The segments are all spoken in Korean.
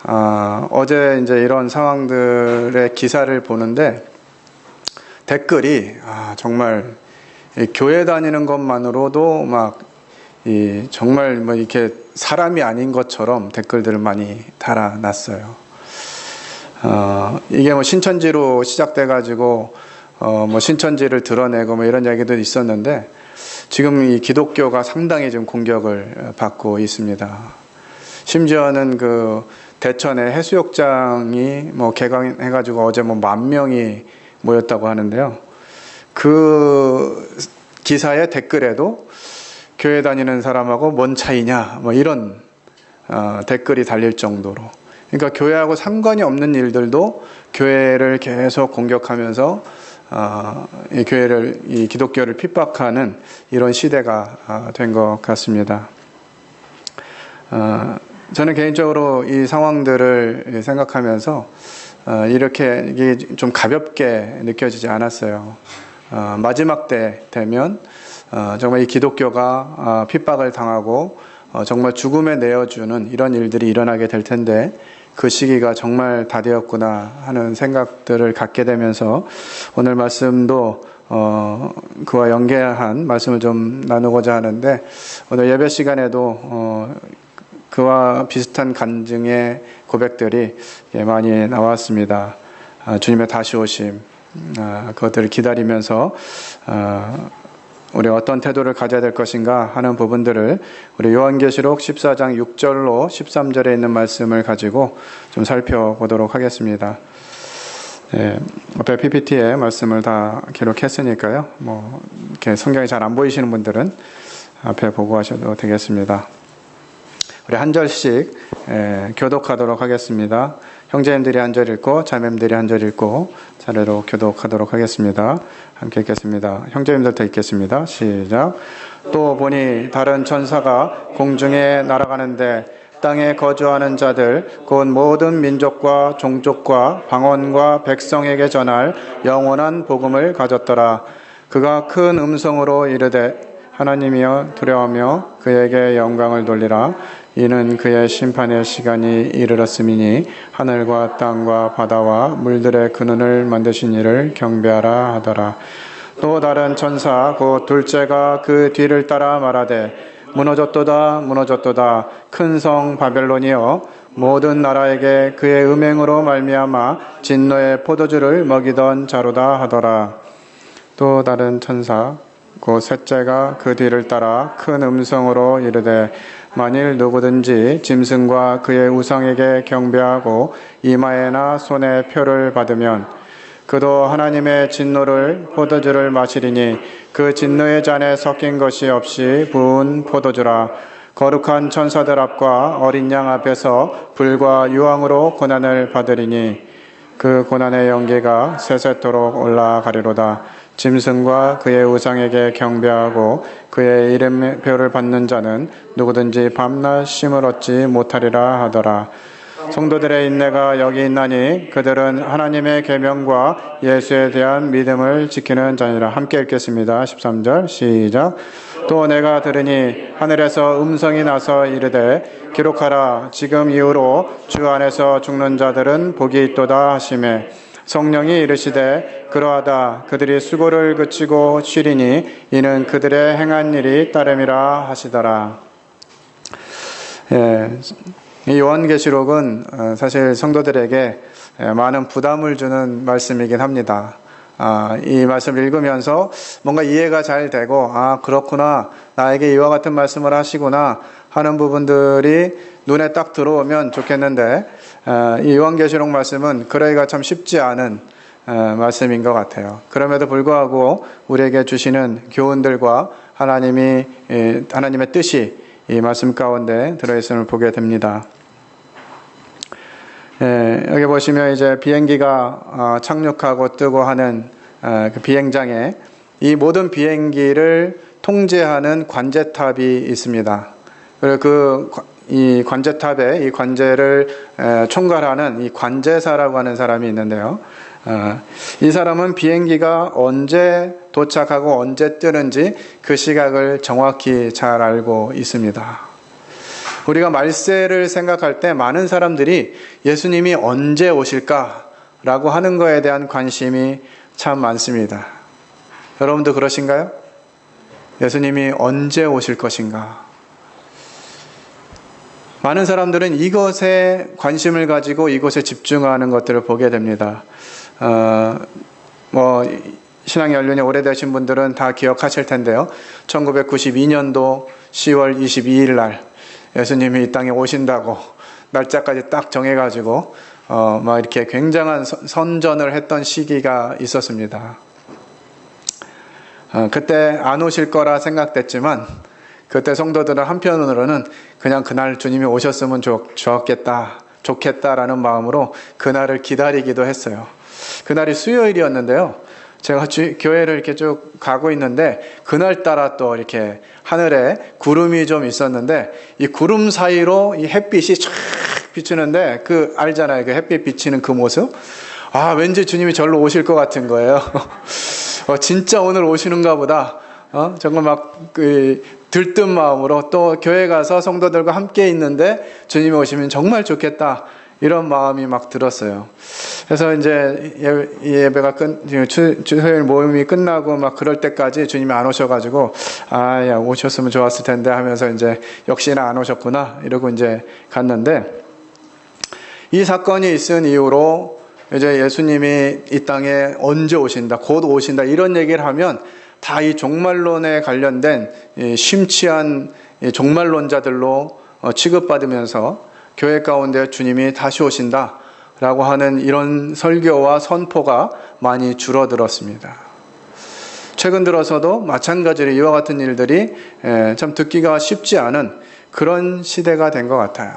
어제 이제 이런 상황들의 기사를 보는데 댓글이 정말 교회 다니는 것만으로도 정말 뭐 이렇게 사람이 아닌 것처럼 댓글들을 많이 달아놨어요. 이게 뭐 신천지로 시작돼가지고 뭐 신천지를 드러내고 뭐 이런 얘기도 있었는데 지금 이 기독교가 상당히 좀 공격을 받고 있습니다. 심지어는 그 대천의 해수욕장이 뭐 개강해가지고 어제 뭐 10,000명이 모였다고 하는데요. 그 기사의 댓글에도 교회 다니는 사람하고 뭔 차이냐 뭐 이런 댓글이 달릴 정도로, 그러니까 교회하고 상관이 없는 일들도 교회를 계속 공격하면서 이 기독교를 핍박하는 이런 시대가 된 것 같습니다. 저는 개인적으로 이 상황들을 생각하면서 이렇게 이게 좀 가볍게 느껴지지 않았어요. 마지막 때 되면 정말 이 기독교가 핍박을 당하고 정말 죽음에 내어주는 이런 일들이 일어나게 될 텐데 그 시기가 정말 다 되었구나 하는 생각들을 갖게 되면서 오늘 말씀도 그와 연계한 말씀을 좀 나누고자 하는데, 오늘 예배 시간에도 그와 비슷한 간증의 고백들이 많이 나왔습니다. 주님의 다시 오심, 그것들을 기다리면서 우리 어떤 태도를 가져야 될 것인가 하는 부분들을 우리 요한계시록 14장 6절로 13절에 있는 말씀을 가지고 좀 살펴보도록 하겠습니다. 앞에 PPT에 말씀을 다 기록했으니까요. 뭐 이렇게 성경이 잘 안 보이시는 분들은 앞에 보고 하셔도 되겠습니다. 우리 한 절씩 교독하도록 하겠습니다. 형제님들이 한 절 읽고 자매님들이 한 절 읽고 차례로 교독하도록 하겠습니다. 함께 읽겠습니다. 형제님들부터 읽겠습니다. 시작. 또 보니 다른 천사가 공중에 날아가는데 땅에 거주하는 자들 곧 모든 민족과 종족과 방언과 백성에게 전할 영원한 복음을 가졌더라. 그가 큰 음성으로 이르되 하나님이여 두려워하며 그에게 영광을 돌리라. 이는 그의 심판의 시간이 이르렀음이니 하늘과 땅과 바다와 물들의 근원을 만드신 이를 경배하라 하더라. 또 다른 천사 곧 둘째가 그 뒤를 따라 말하되 무너졌도다 무너졌도다 큰 성 바벨론이여 모든 나라에게 그의 음행으로 말미암아 진노의 포도주를 먹이던 자로다 하더라. 또 다른 천사 곧 셋째가 그 뒤를 따라 큰 음성으로 이르되 만일 누구든지 짐승과 그의 우상에게 경배하고 이마에나 손에 표를 받으면 그도 하나님의 진노를 포도주를 마시리니 그 진노의 잔에 섞인 것이 없이 부은 포도주라. 거룩한 천사들 앞과 어린 양 앞에서 불과 유황으로 고난을 받으리니 그 고난의 연기가 세세토록 올라가리로다. 짐승과 그의 우상에게 경배하고 그의 이름표를 받는 자는 누구든지 밤낮 쉼을 얻지 못하리라 하더라. 성도들의 인내가 여기 있나니 그들은 하나님의 계명과 예수에 대한 믿음을 지키는 자니라. 함께 읽겠습니다. 13절 시작. 또 내가 들으니 하늘에서 음성이 나서 이르되 기록하라. 지금 이후로 주 안에서 죽는 자들은 복이 있도다 하시매 성령이 이르시되 그러하다. 그들이 수고를 그치고 쉬리니 이는 그들의 행한 일이 따름이라 하시더라. 이 요한계시록은 사실 성도들에게 많은 부담을 주는 말씀이긴 합니다. 이 말씀을 읽으면서 뭔가 이해가 잘 되고 그렇구나, 나에게 이와 같은 말씀을 하시구나 하는 부분들이 눈에 딱 들어오면 좋겠는데 이 요한계시록 말씀은 그러기가 참 쉽지 않은 말씀인 것 같아요. 그럼에도 불구하고 우리에게 주시는 교훈들과 하나님의 뜻이 이 말씀 가운데 들어있음을 보게 됩니다. 여기 보시면 이제 비행기가 착륙하고 뜨고 하는 그 비행장에 이 모든 비행기를 통제하는 관제탑이 있습니다. 그리고 이 관제탑에 이 관제를 총괄하는 이 관제사라고 하는 사람이 있는데요. 이 사람은 비행기가 언제 도착하고 언제 뜨는지 그 시각을 정확히 잘 알고 있습니다. 우리가 말세를 생각할 때 많은 사람들이 예수님이 언제 오실까라고 하는 거에 대한 관심이 참 많습니다. 여러분도 그러신가요? 예수님이 언제 오실 것인가? 많은 사람들은 이것에 관심을 가지고 이것에 집중하는 것들을 보게 됩니다. 신앙 연륜이 오래되신 분들은 다 기억하실 텐데요. 1992년도 10월 22일 날 예수님이 이 땅에 오신다고 날짜까지 딱 정해가지고 막 이렇게 굉장한 선전을 했던 시기가 있었습니다. 그때 안 오실 거라 생각됐지만 그때 성도들은 한편으로는 그냥 그날 주님이 오셨으면 좋겠다라는 마음으로 그날을 기다리기도 했어요. 그날이 수요일이었는데요. 제가 교회를 이렇게 쭉 가고 있는데 그날따라 또 이렇게 하늘에 구름이 좀 있었는데 이 구름 사이로 이 햇빛이 쫙 비추는데 알잖아요. 그 햇빛 비치는 그 모습. 왠지 주님이 절로 오실 것 같은 거예요. 진짜 오늘 오시는가 보다. 정말 막 들뜬 마음으로 또 교회 가서 성도들과 함께 있는데 주님이 오시면 정말 좋겠다. 이런 마음이 막 들었어요. 그래서 이제 예배가 수요일 모임이 끝나고 막 그럴 때까지 주님이 안 오셔가지고 오셨으면 좋았을 텐데 하면서 이제 역시나 안 오셨구나 이러고 이제 갔는데 이 사건이 있은 이후로 이제 예수님이 이 땅에 언제 오신다, 곧 오신다 이런 얘기를 하면 다 이 종말론에 관련된 심취한 종말론자들로 취급받으면서 교회 가운데 주님이 다시 오신다라고 하는 이런 설교와 선포가 많이 줄어들었습니다. 최근 들어서도 마찬가지로 이와 같은 일들이 참 듣기가 쉽지 않은 그런 시대가 된 것 같아요.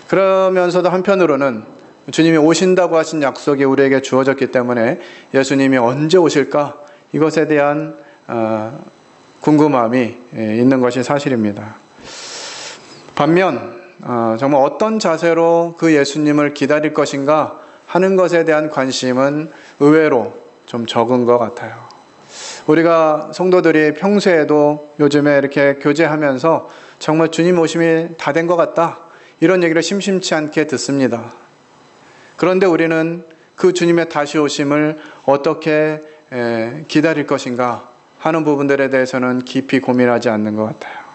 그러면서도 한편으로는 주님이 오신다고 하신 약속이 우리에게 주어졌기 때문에 예수님이 언제 오실까? 이것에 대한 궁금함이 있는 것이 사실입니다. 반면 정말 어떤 자세로 그 예수님을 기다릴 것인가 하는 것에 대한 관심은 의외로 좀 적은 것 같아요. 우리가 성도들이 평소에도 요즘에 이렇게 교제하면서 정말 주님 오심이 다 된 것 같다 이런 얘기를 심심치 않게 듣습니다. 그런데 우리는 그 주님의 다시 오심을 어떻게 기다릴 것인가 하는 부분들에 대해서는 깊이 고민하지 않는 것 같아요.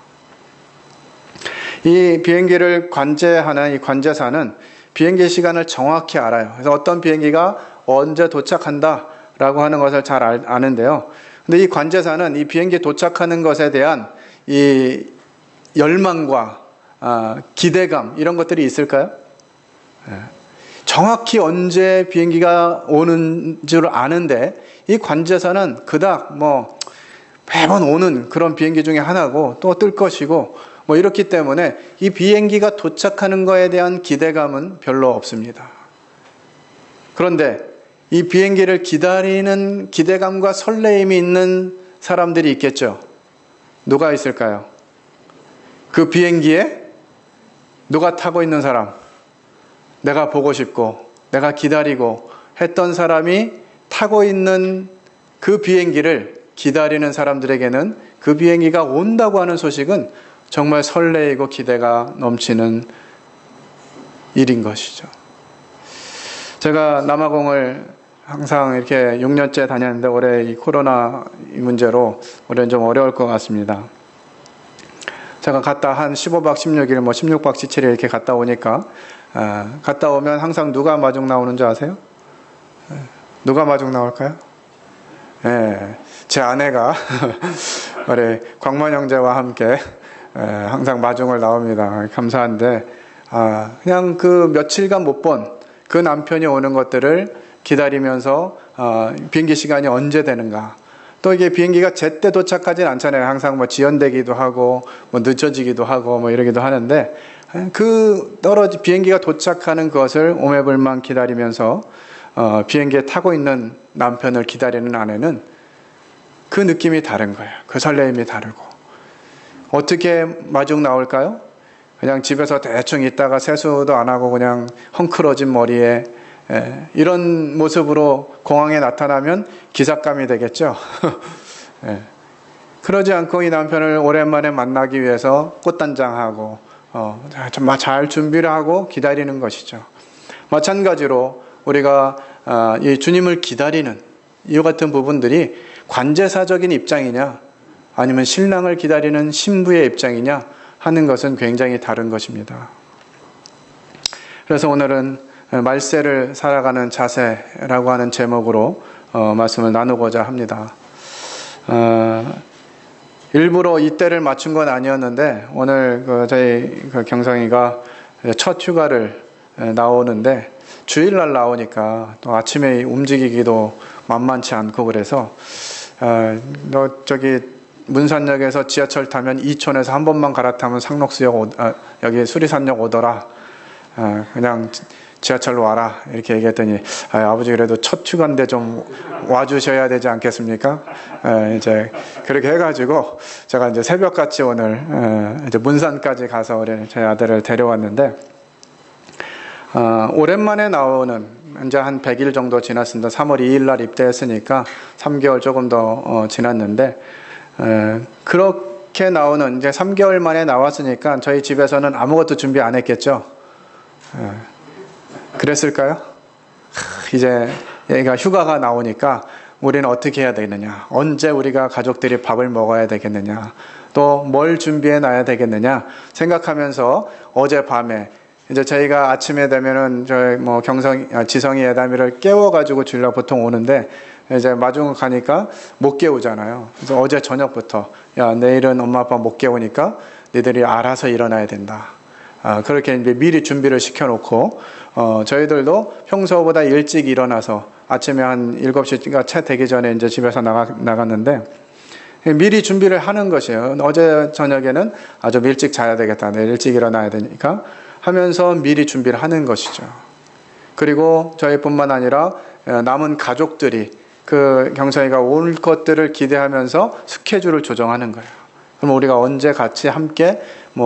이 비행기를 관제하는 이 관제사는 비행기 시간을 정확히 알아요. 그래서 어떤 비행기가 언제 도착한다라고 하는 것을 잘 아는데요. 근데 이 관제사는 이 비행기 도착하는 것에 대한 이 열망과 기대감 이런 것들이 있을까요? 정확히 언제 비행기가 오는 줄 아는데 이 관제사는 그닥 매번 오는 그런 비행기 중에 하나고 또 뜰 것이고 이렇기 때문에 이 비행기가 도착하는 것에 대한 기대감은 별로 없습니다. 그런데 이 비행기를 기다리는 기대감과 설레임이 있는 사람들이 있겠죠. 누가 있을까요? 그 비행기에 누가 타고 있는 사람, 내가 보고 싶고 내가 기다리고 했던 사람이 타고 있는 그 비행기를 기다리는 사람들에게는 그 비행기가 온다고 하는 소식은 정말 설레이고 기대가 넘치는 일인 것이죠. 제가 남아공을 항상 이렇게 6년째 다녔는데 올해 이 코로나 문제로 올해는 좀 어려울 것 같습니다. 제가 갔다 한 15박 16일, 16박 17일 이렇게 갔다 오니까 갔다 오면 항상 누가 마중 나오는 줄 아세요? 누가 마중 나올까요? 제 아내가 우리 광만 형제와 함께 항상 마중을 나옵니다. 감사한데 그냥 그 며칠간 못 본 그 남편이 오는 것들을 기다리면서 비행기 시간이 언제 되는가. 또 이게 비행기가 제때 도착하진 않잖아요. 항상 지연되기도 하고 늦어지기도 하고 이러기도 하는데 그 비행기가 도착하는 것을 오매불망 기다리면서 비행기에 타고 있는 남편을 기다리는 아내는 그 느낌이 다른 거예요. 그 설레임이 다르고. 어떻게 마중 나올까요? 그냥 집에서 대충 있다가 세수도 안 하고 그냥 헝클어진 머리에 이런 모습으로 공항에 나타나면 기삭감이 되겠죠. 그러지 않고 이 남편을 오랜만에 만나기 위해서 꽃단장하고 정말 잘 준비를 하고 기다리는 것이죠. 마찬가지로 우리가 이 주님을 기다리는 이와 같은 부분들이 관제사적인 입장이냐 아니면 신랑을 기다리는 신부의 입장이냐 하는 것은 굉장히 다른 것입니다. 그래서 오늘은 말세를 살아가는 자세라고 하는 제목으로 말씀을 나누고자 합니다. 일부러 이때를 맞춘 건 아니었는데 오늘 저희 경성이가 첫 휴가를 나오는데 주일날 나오니까 또 아침에 움직이기도 만만치 않고 그래서 너 저기 문산역에서 지하철 타면 이촌에서 한 번만 갈아타면 상록수역 여기 수리산역 오더라. 그냥 지하철로 와라 이렇게 얘기했더니 아버지 그래도 첫 휴가인데 좀 와주셔야 되지 않겠습니까? 이제 그렇게 해가지고 제가 이제 새벽같이 오늘 이제 문산까지 가서 우리 제 아들을 데려왔는데 오랜만에 나오는 이제 한 100일 정도 지났습니다. 3월 2일 날 입대했으니까 3개월 조금 더 지났는데 그렇게 나오는 이제 3개월 만에 나왔으니까 저희 집에서는 아무것도 준비 안 했겠죠. 그랬을까요? 이제 얘가 휴가가 나오니까 우리는 어떻게 해야 되느냐, 언제 우리가 가족들이 밥을 먹어야 되겠느냐, 또 뭘 준비해 놔야 되겠느냐 생각하면서 어젯밤에 이제 저희가 아침에 되면은 저희 지성이 애담이를 깨워가지고 주일날 보통 오는데 이제 마중 가니까 못 깨우잖아요. 그래서 어제 저녁부터 야 내일은 엄마 아빠 못 깨우니까 니들이 알아서 일어나야 된다. 그렇게 이제 미리 준비를 시켜놓고 저희들도 평소보다 일찍 일어나서 아침에 한 7시가 채 되기 전에 이제 집에서 나갔는데 미리 준비를 하는 것이에요. 어제 저녁에는 좀 일찍 자야 되겠다. 내일 일찍 일어나야 되니까 하면서 미리 준비를 하는 것이죠. 그리고 저희뿐만 아니라 남은 가족들이 그 경성이가 올 것들을 기대하면서 스케줄을 조정하는 거예요. 그럼 우리가 언제 같이 함께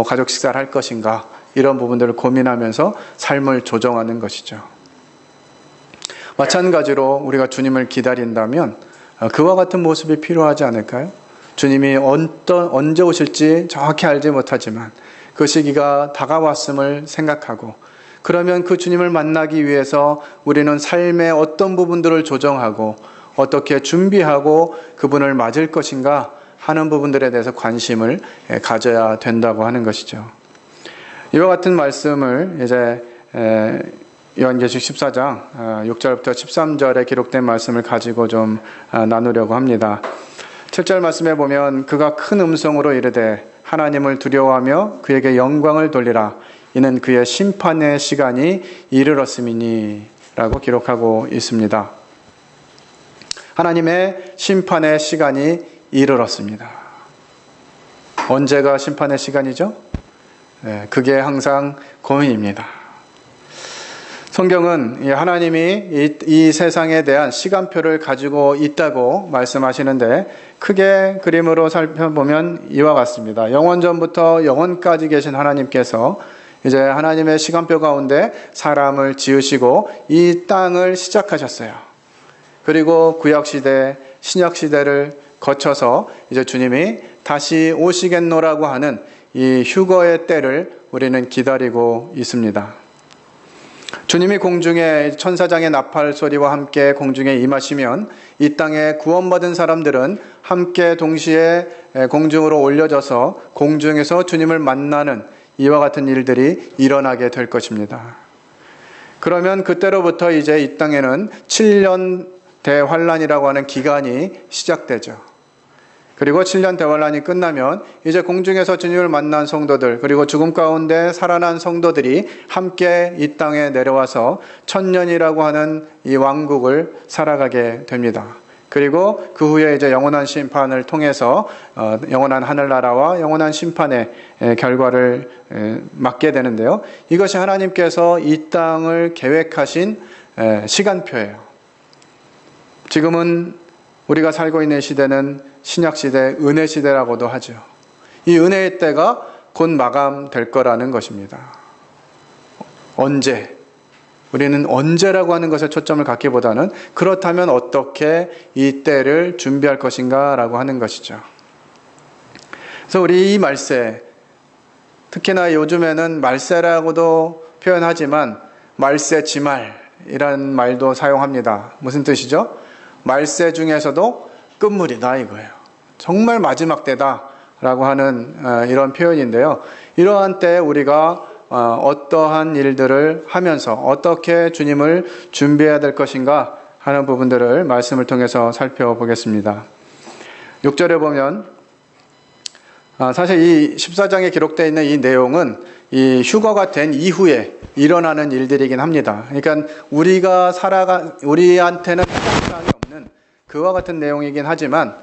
가족 식사를 할 것인가 이런 부분들을 고민하면서 삶을 조정하는 것이죠. 마찬가지로 우리가 주님을 기다린다면 그와 같은 모습이 필요하지 않을까요? 주님이 언제 오실지 정확히 알지 못하지만 그 시기가 다가왔음을 생각하고 그러면 그 주님을 만나기 위해서 우리는 삶의 어떤 부분들을 조정하고 어떻게 준비하고 그분을 맞을 것인가 하는 부분들에 대해서 관심을 가져야 된다고 하는 것이죠. 이와 같은 말씀을 이제 요한계시록 14장 6절부터 13절에 기록된 말씀을 가지고 좀 나누려고 합니다. 7절 말씀에 보면 그가 큰 음성으로 이르되 하나님을 두려워하며 그에게 영광을 돌리라. 이는 그의 심판의 시간이 이르렀음이니 라고 기록하고 있습니다. 하나님의 심판의 시간이 이르렀습니다. 언제가 심판의 시간이죠? 그게 항상 고민입니다. 성경은 하나님이 이 세상에 대한 시간표를 가지고 있다고 말씀하시는데 크게 그림으로 살펴보면 이와 같습니다. 영원전부터 영원까지 계신 하나님께서 이제 하나님의 시간표 가운데 사람을 지으시고 이 땅을 시작하셨어요. 그리고 구약시대, 신약시대를 거쳐서 이제 주님이 다시 오시겠노라고 하는 이 휴거의 때를 우리는 기다리고 있습니다. 주님이 공중에 천사장의 나팔 소리와 함께 공중에 임하시면 이 땅에 구원받은 사람들은 함께 동시에 공중으로 올려져서 공중에서 주님을 만나는 이와 같은 일들이 일어나게 될 것입니다. 그러면 그때로부터 이제 이 땅에는 7년 대환란이라고 하는 기간이 시작되죠. 그리고 7년 대환란이 끝나면 이제 공중에서 주님을 만난 성도들 그리고 죽음 가운데 살아난 성도들이 함께 이 땅에 내려와서 1000년이라고 하는 이 왕국을 살아가게 됩니다. 그리고 그 후에 이제 영원한 심판을 통해서 영원한 하늘나라와 영원한 심판의 결과를 맞게 되는데요. 이것이 하나님께서 이 땅을 계획하신 시간표예요. 지금은 우리가 살고 있는 시대는 신약시대, 은혜시대라고도 하죠. 이 은혜의 때가 곧 마감될 거라는 것입니다. 언제? 우리는 언제라고 하는 것에 초점을 갖기보다는 그렇다면 어떻게 이 때를 준비할 것인가 라고 하는 것이죠. 그래서 우리 이 말세, 특히나 요즘에는 말세라고도 표현하지만 말세 지말이라는 말도 사용합니다. 무슨 뜻이죠? 말세 중에서도 끝물이다 이거예요. 정말 마지막 때다라고 하는 이런 표현인데요. 이러한 때 우리가 어떠한 일들을 하면서 어떻게 주님을 준비해야 될 것인가 하는 부분들을 말씀을 통해서 살펴보겠습니다. 6절에 보면 사실 이 14장에 기록되어 있는 이 내용은 이 휴거가 된 이후에 일어나는 일들이긴 합니다. 그러니까 우리한테는 해당사항이 없는 그와 같은 내용이긴 하지만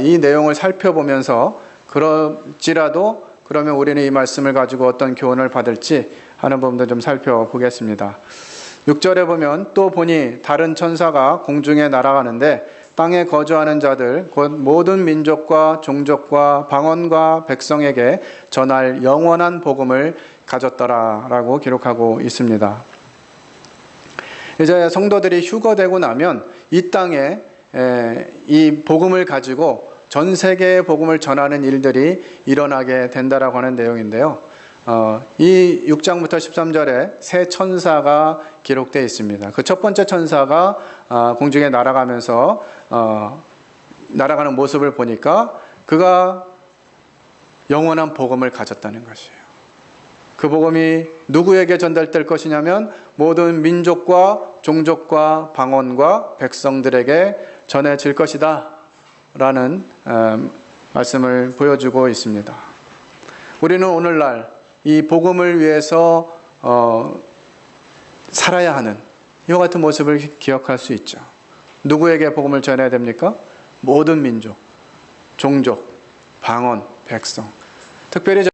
이 내용을 살펴보면서 그럴지라도 그러면 우리는 이 말씀을 가지고 어떤 교훈을 받을지 하는 부분도 좀 살펴보겠습니다. 6절에 보면 또 보니 다른 천사가 공중에 날아가는데 땅에 거주하는 자들 곧 모든 민족과 종족과 방언과 백성에게 전할 영원한 복음을 가졌더라라고 기록하고 있습니다. 이제 성도들이 휴거되고 나면 이 땅에 이 복음을 가지고 전 세계의 복음을 전하는 일들이 일어나게 된다라고 하는 내용인데요. 이 6장부터 13절에 세 천사가 기록되어 있습니다. 그 첫 번째 천사가 공중에 날아가면서 날아가는 모습을 보니까 그가 영원한 복음을 가졌다는 것이에요. 그 복음이 누구에게 전달될 것이냐면 모든 민족과 종족과 방언과 백성들에게 전해질 것이다 라는 말씀을 보여주고 있습니다. 우리는 오늘날 이 복음을 위해서 살아야 하는 이와 같은 모습을 기억할 수 있죠. 누구에게 복음을 전해야 됩니까? 모든 민족, 종족, 방언, 백성. 특별히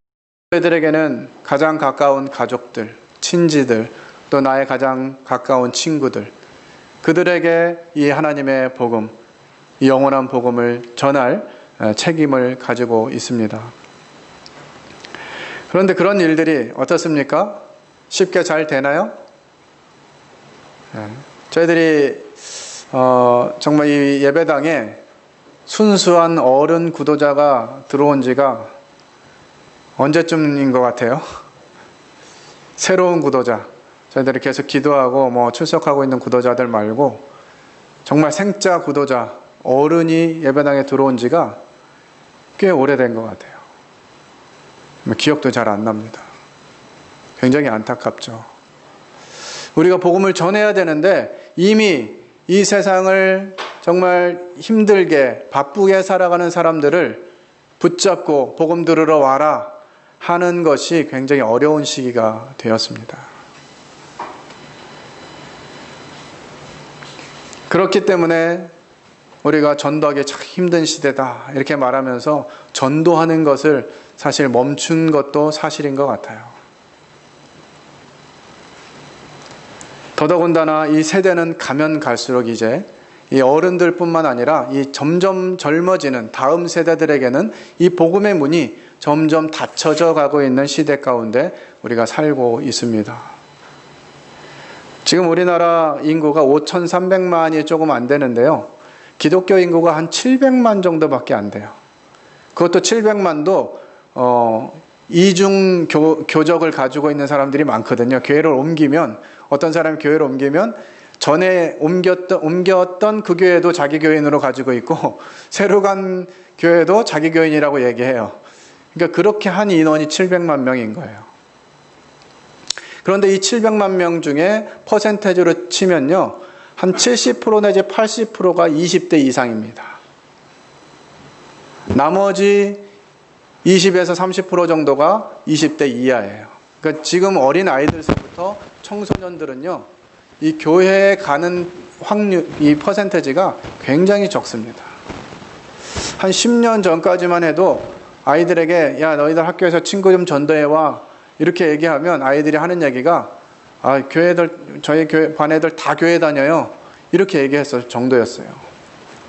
저희들에게는 가장 가까운 가족들, 친지들, 또 나의 가장 가까운 친구들, 그들에게 이 하나님의 복음, 이 영원한 복음을 전할 책임을 가지고 있습니다. 그런데 그런 일들이 어떻습니까? 쉽게 잘 되나요? 저희들이 정말 이 예배당에 순수한 어른 구도자가 들어온 지가 언제쯤인 것 같아요? 새로운 구도자, 저희들이 계속 기도하고 출석하고 있는 구도자들 말고 정말 생자 구도자, 어른이 예배당에 들어온 지가 꽤 오래된 것 같아요. 기억도 잘 안 납니다. 굉장히 안타깝죠. 우리가 복음을 전해야 되는데 이미 이 세상을 정말 힘들게 바쁘게 살아가는 사람들을 붙잡고 복음 들으러 와라 하는 것이 굉장히 어려운 시기가 되었습니다. 그렇기 때문에 우리가 전도하기 참 힘든 시대다 이렇게 말하면서 전도하는 것을 사실 멈춘 것도 사실인 것 같아요. 더더군다나 이 세대는 가면 갈수록 이제 이 어른들뿐만 아니라 이 점점 젊어지는 다음 세대들에게는 이 복음의 문이 점점 닫혀져 가고 있는 시대 가운데 우리가 살고 있습니다. 지금 우리나라 인구가 5,300만이 조금 안 되는데요. 기독교 인구가 한 700만 정도밖에 안 돼요. 그것도 700만도 이중 교적을 가지고 있는 사람들이 많거든요. 교회를 옮기면 어떤 사람이 교회를 옮기면 전에 옮겼던 그 교회도 자기 교인으로 가지고 있고 새로 간 교회도 자기 교인이라고 얘기해요. 그러니까 그렇게 한 인원이 700만 명인 거예요. 그런데 이 700만 명 중에 퍼센테이지로 치면요. 한 70% 내지 80%가 20대 이상입니다. 나머지 20에서 30% 정도가 20대 이하예요. 그러니까 지금 어린 아이들서부터 청소년들은요, 이 교회에 가는 확률, 이 퍼센테이지가 굉장히 적습니다. 한 10년 전까지만 해도 아이들에게 야, 너희들 학교에서 친구 좀 전도해와 이렇게 얘기하면 아이들이 하는 얘기가 저희 교회 반 애들 다 교회 다녀요. 이렇게 얘기했을 정도였어요.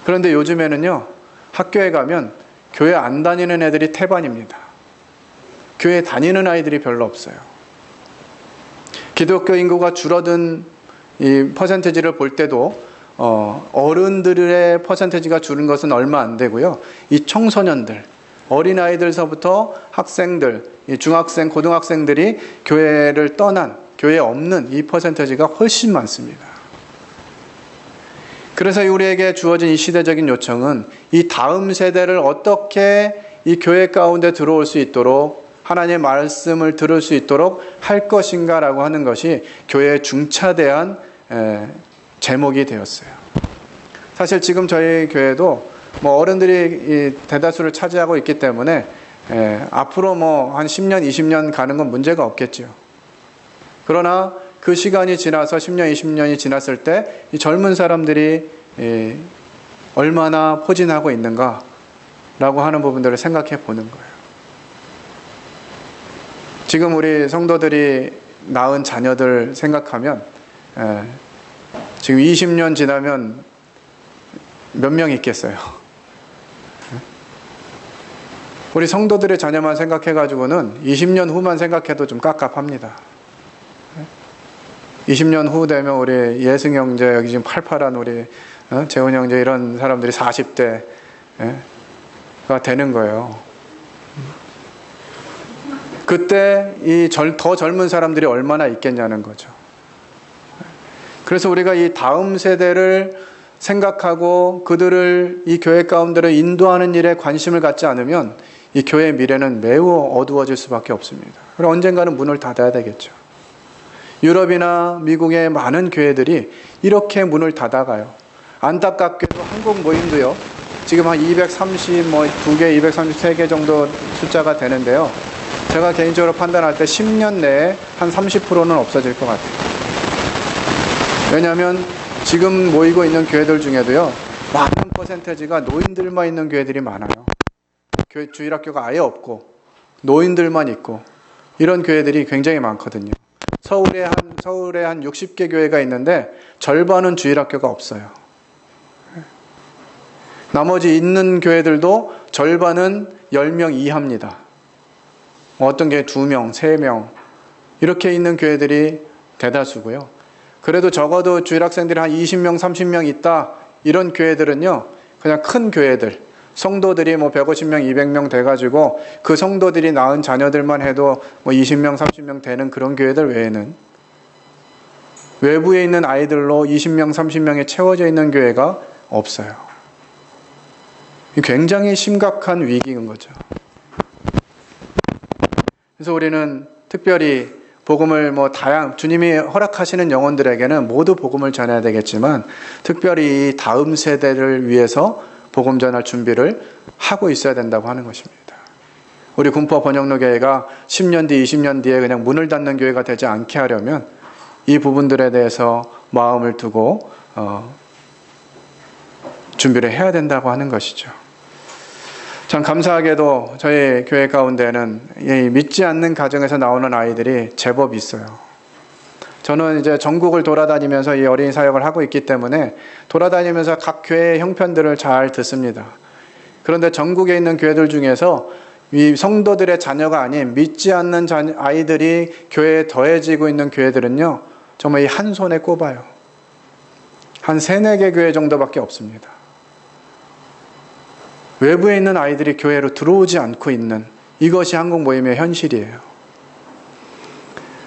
그런데 요즘에는요, 학교에 가면 교회 안 다니는 애들이 태반입니다. 교회 다니는 아이들이 별로 없어요. 기독교 인구가 줄어든 이 퍼센테이지를 볼 때도 어른들의 퍼센테이지가 줄은 것은 얼마 안 되고요. 이 청소년들, 어린아이들서부터 학생들, 이 중학생, 고등학생들이 교회를 떠난, 교회에 없는 이 퍼센티지가 훨씬 많습니다. 그래서 우리에게 주어진 이 시대적인 요청은 이 다음 세대를 어떻게 이 교회 가운데 들어올 수 있도록, 하나님의 말씀을 들을 수 있도록 할 것인가라고 하는 것이 교회의 중차대한 제목이 되었어요. 사실 지금 저희 교회도 어른들이 이 대다수를 차지하고 있기 때문에 앞으로 한 10년, 20년 가는 건 문제가 없겠죠. 그러나 그 시간이 지나서 10년, 20년이 지났을 때 이 젊은 사람들이 얼마나 포진하고 있는가라고 하는 부분들을 생각해 보는 거예요. 지금 우리 성도들이 낳은 자녀들 생각하면 지금 20년 지나면 몇 명 있겠어요? 우리 성도들의 자녀만 생각해가지고는 20년 후만 생각해도 좀 깝깝합니다. 20년 후 되면 우리 예승 형제, 여기 지금 팔팔한 우리 재훈 형제 이런 사람들이 40대가 되는 거예요. 그때 더 젊은 사람들이 얼마나 있겠냐는 거죠. 그래서 우리가 이 다음 세대를 생각하고 그들을 이 교회 가운데로 인도하는 일에 관심을 갖지 않으면 이 교회의 미래는 매우 어두워질 수밖에 없습니다. 그리고 언젠가는 문을 닫아야 되겠죠. 유럽이나 미국의 많은 교회들이 이렇게 문을 닫아가요. 안타깝게도 한국 모임도요. 지금 한 232개, 233개 정도 숫자가 되는데요. 제가 개인적으로 판단할 때 10년 내에 한 30%는 없어질 것 같아요. 왜냐하면 지금 모이고 있는 교회들 중에도요. 많은 퍼센테지가 노인들만 있는 교회들이 많아요. 교회 주일학교가 아예 없고 노인들만 있고 이런 교회들이 굉장히 많거든요. 서울에 한 60개 교회가 있는데 절반은 주일학교가 없어요. 나머지 있는 교회들도 절반은 10명 이하입니다. 어떤 게 2명, 3명 이렇게 있는 교회들이 대다수고요. 그래도 적어도 주일학생들이 한 20명, 30명 있다 이런 교회들은요. 그냥 큰 교회들, 성도들이 150명, 200명 돼가지고 그 성도들이 낳은 자녀들만 해도 20명, 30명 되는 그런 교회들 외에는 외부에 있는 아이들로 20명, 30명이 채워져 있는 교회가 없어요. 굉장히 심각한 위기인 거죠. 그래서 우리는 특별히 복음을 주님이 허락하시는 영혼들에게는 모두 복음을 전해야 되겠지만 특별히 다음 세대를 위해서 복음 전할 준비를 하고 있어야 된다고 하는 것입니다. 우리 군포 번영로 교회가 10년 뒤, 20년 뒤에 그냥 문을 닫는 교회가 되지 않게 하려면 이 부분들에 대해서 마음을 두고 준비를 해야 된다고 하는 것이죠. 참 감사하게도 저희 교회 가운데는 이 믿지 않는 가정에서 나오는 아이들이 제법 있어요. 저는 이제 전국을 돌아다니면서 이 어린이 사역을 하고 있기 때문에 돌아다니면서 각 교회의 형편들을 잘 듣습니다. 그런데 전국에 있는 교회들 중에서 이 성도들의 자녀가 아닌 믿지 않는 아이들이 교회에 더해지고 있는 교회들은요. 정말 이 한 손에 꼽아요. 한 3-4개 교회 정도밖에 없습니다. 외부에 있는 아이들이 교회로 들어오지 않고 있는 이것이 한국 모임의 현실이에요.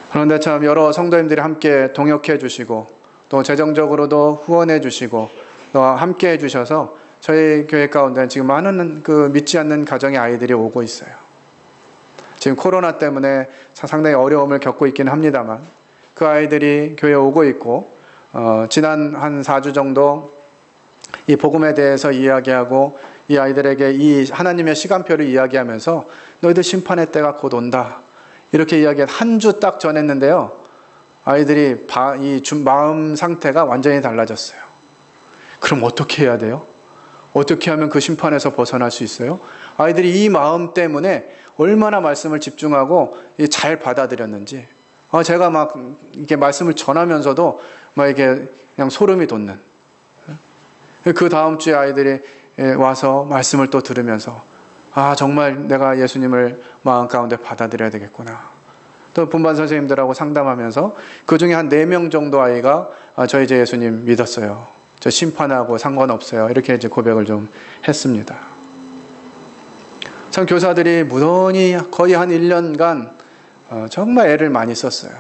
그런데 참 여러 성도님들이 함께 동역해 주시고 또 재정적으로도 후원해 주시고 또 함께 해 주셔서 저희 교회 가운데 지금 많은 그 믿지 않는 가정의 아이들이 오고 있어요. 지금 코로나 때문에 상당히 어려움을 겪고 있긴 합니다만 그 아이들이 교회에 오고 있고 지난 한 4주 정도 이 복음에 대해서 이야기하고 이 아이들에게 이 하나님의 시간표를 이야기하면서 너희들 심판의 때가 곧 온다. 이렇게 이야기한 한 주 딱 전했는데요. 아이들이 마음 상태가 완전히 달라졌어요. 그럼 어떻게 해야 돼요? 어떻게 하면 그 심판에서 벗어날 수 있어요? 아이들이 이 마음 때문에 얼마나 말씀을 집중하고 잘 받아들였는지. 제가 이렇게 말씀을 전하면서도 이게 그냥 소름이 돋는. 그 다음 주에 아이들이 와서 말씀을 또 들으면서 정말 내가 예수님을 마음 가운데 받아들여야 되겠구나. 또 분반 선생님들하고 상담하면서 그 중에 한 4명 정도 아이가 저 이제 예수님 믿었어요. 저 심판하고 상관없어요. 이렇게 이제 고백을 좀 했습니다. 참 교사들이 무던히 거의 한 1년간 정말 애를 많이 썼어요.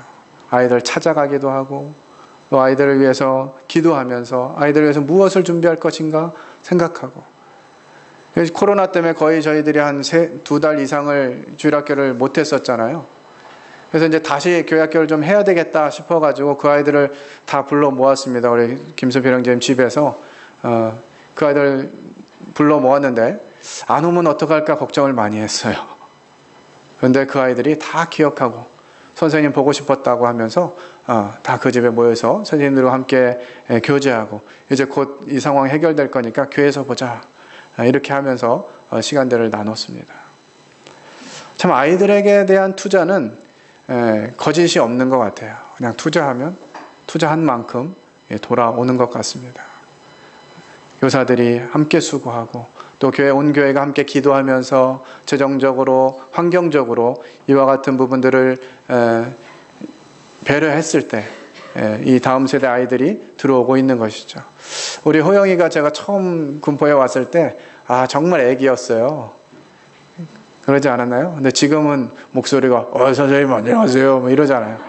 아이들 찾아가기도 하고 또 아이들을 위해서 기도하면서 아이들을 위해서 무엇을 준비할 것인가 생각하고, 코로나 때문에 거의 저희들이 한 2달 이상을 주일학교를 못했었잖아요. 그래서 이제 다시 교회학교를 좀 해야 되겠다 싶어가지고 그 아이들을 다 불러 모았습니다. 우리 김수필 형제님 집에서 그 아이들 불러 모았는데 안 오면 어떡할까 걱정을 많이 했어요. 그런데 그 아이들이 다 기억하고 선생님 보고 싶었다고 하면서 다 그 집에 모여서 선생님들과 함께 교제하고, 이제 곧 이 상황이 해결될 거니까 교회에서 보자 이렇게 하면서 시간들을 나눴습니다. 참 아이들에게 대한 투자는 거짓이 없는 것 같아요. 그냥 투자하면 투자한 만큼 돌아오는 것 같습니다. 교사들이 함께 수고하고 또 온 교회가 함께 기도하면서 재정적으로 환경적으로 이와 같은 부분들을 배려했을 때 이 다음 세대 아이들이 들어오고 있는 것이죠. 우리 호영이가 제가 처음 군포에 왔을 때 정말 애기였어요. 그러지 않았나요? 근데 지금은 목소리가 선생님 안녕하세요 뭐 이러잖아요.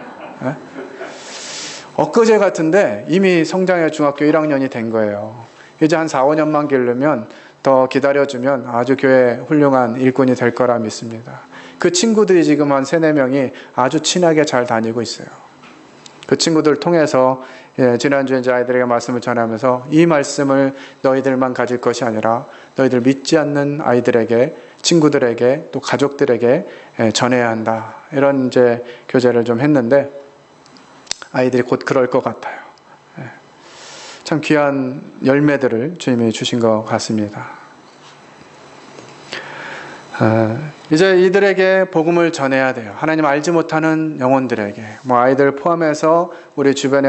엊그제 같은데 이미 성장해 중학교 1학년이 된 거예요. 이제 한 4, 5년만 기르면 더 기다려주면 아주 교회 훌륭한 일꾼이 될 거라 믿습니다. 그 친구들이 지금 한 3, 4명이 아주 친하게 잘 다니고 있어요. 그 친구들을 통해서 지난주에 이제 아이들에게 말씀을 전하면서 이 말씀을 너희들만 가질 것이 아니라 너희들 믿지 않는 아이들에게, 친구들에게, 또 가족들에게 전해야 한다. 이런 이제 교제를 좀 했는데 아이들이 곧 그럴 것 같아요. 참 귀한 열매들을 주님이 주신 것 같습니다. 이제 이들에게 복음을 전해야 돼요. 하나님 알지 못하는 영혼들에게, 아이들 포함해서 우리 주변에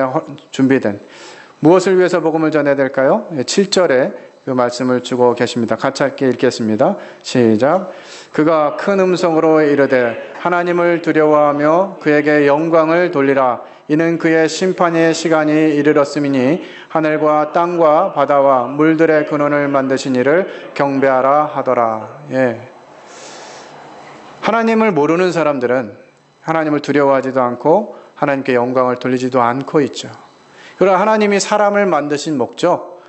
준비된, 무엇을 위해서 복음을 전해야 될까요? 7절에 그 말씀을 주고 계십니다. 같이 함께 읽겠습니다. 시작. 그가 큰 음성으로 이르되 하나님을 두려워하며 그에게 영광을 돌리라. 이는 그의 심판의 시간이 이르렀음이니 하늘과 땅과 바다와 물들의 근원을 만드신 이를 경배하라 하더라. 하나님을 모르는 사람들은 하나님을 두려워하지도 않고 하나님께 영광을 돌리지도 않고 있죠. 그러나 하나님이 사람을 만드신 목적,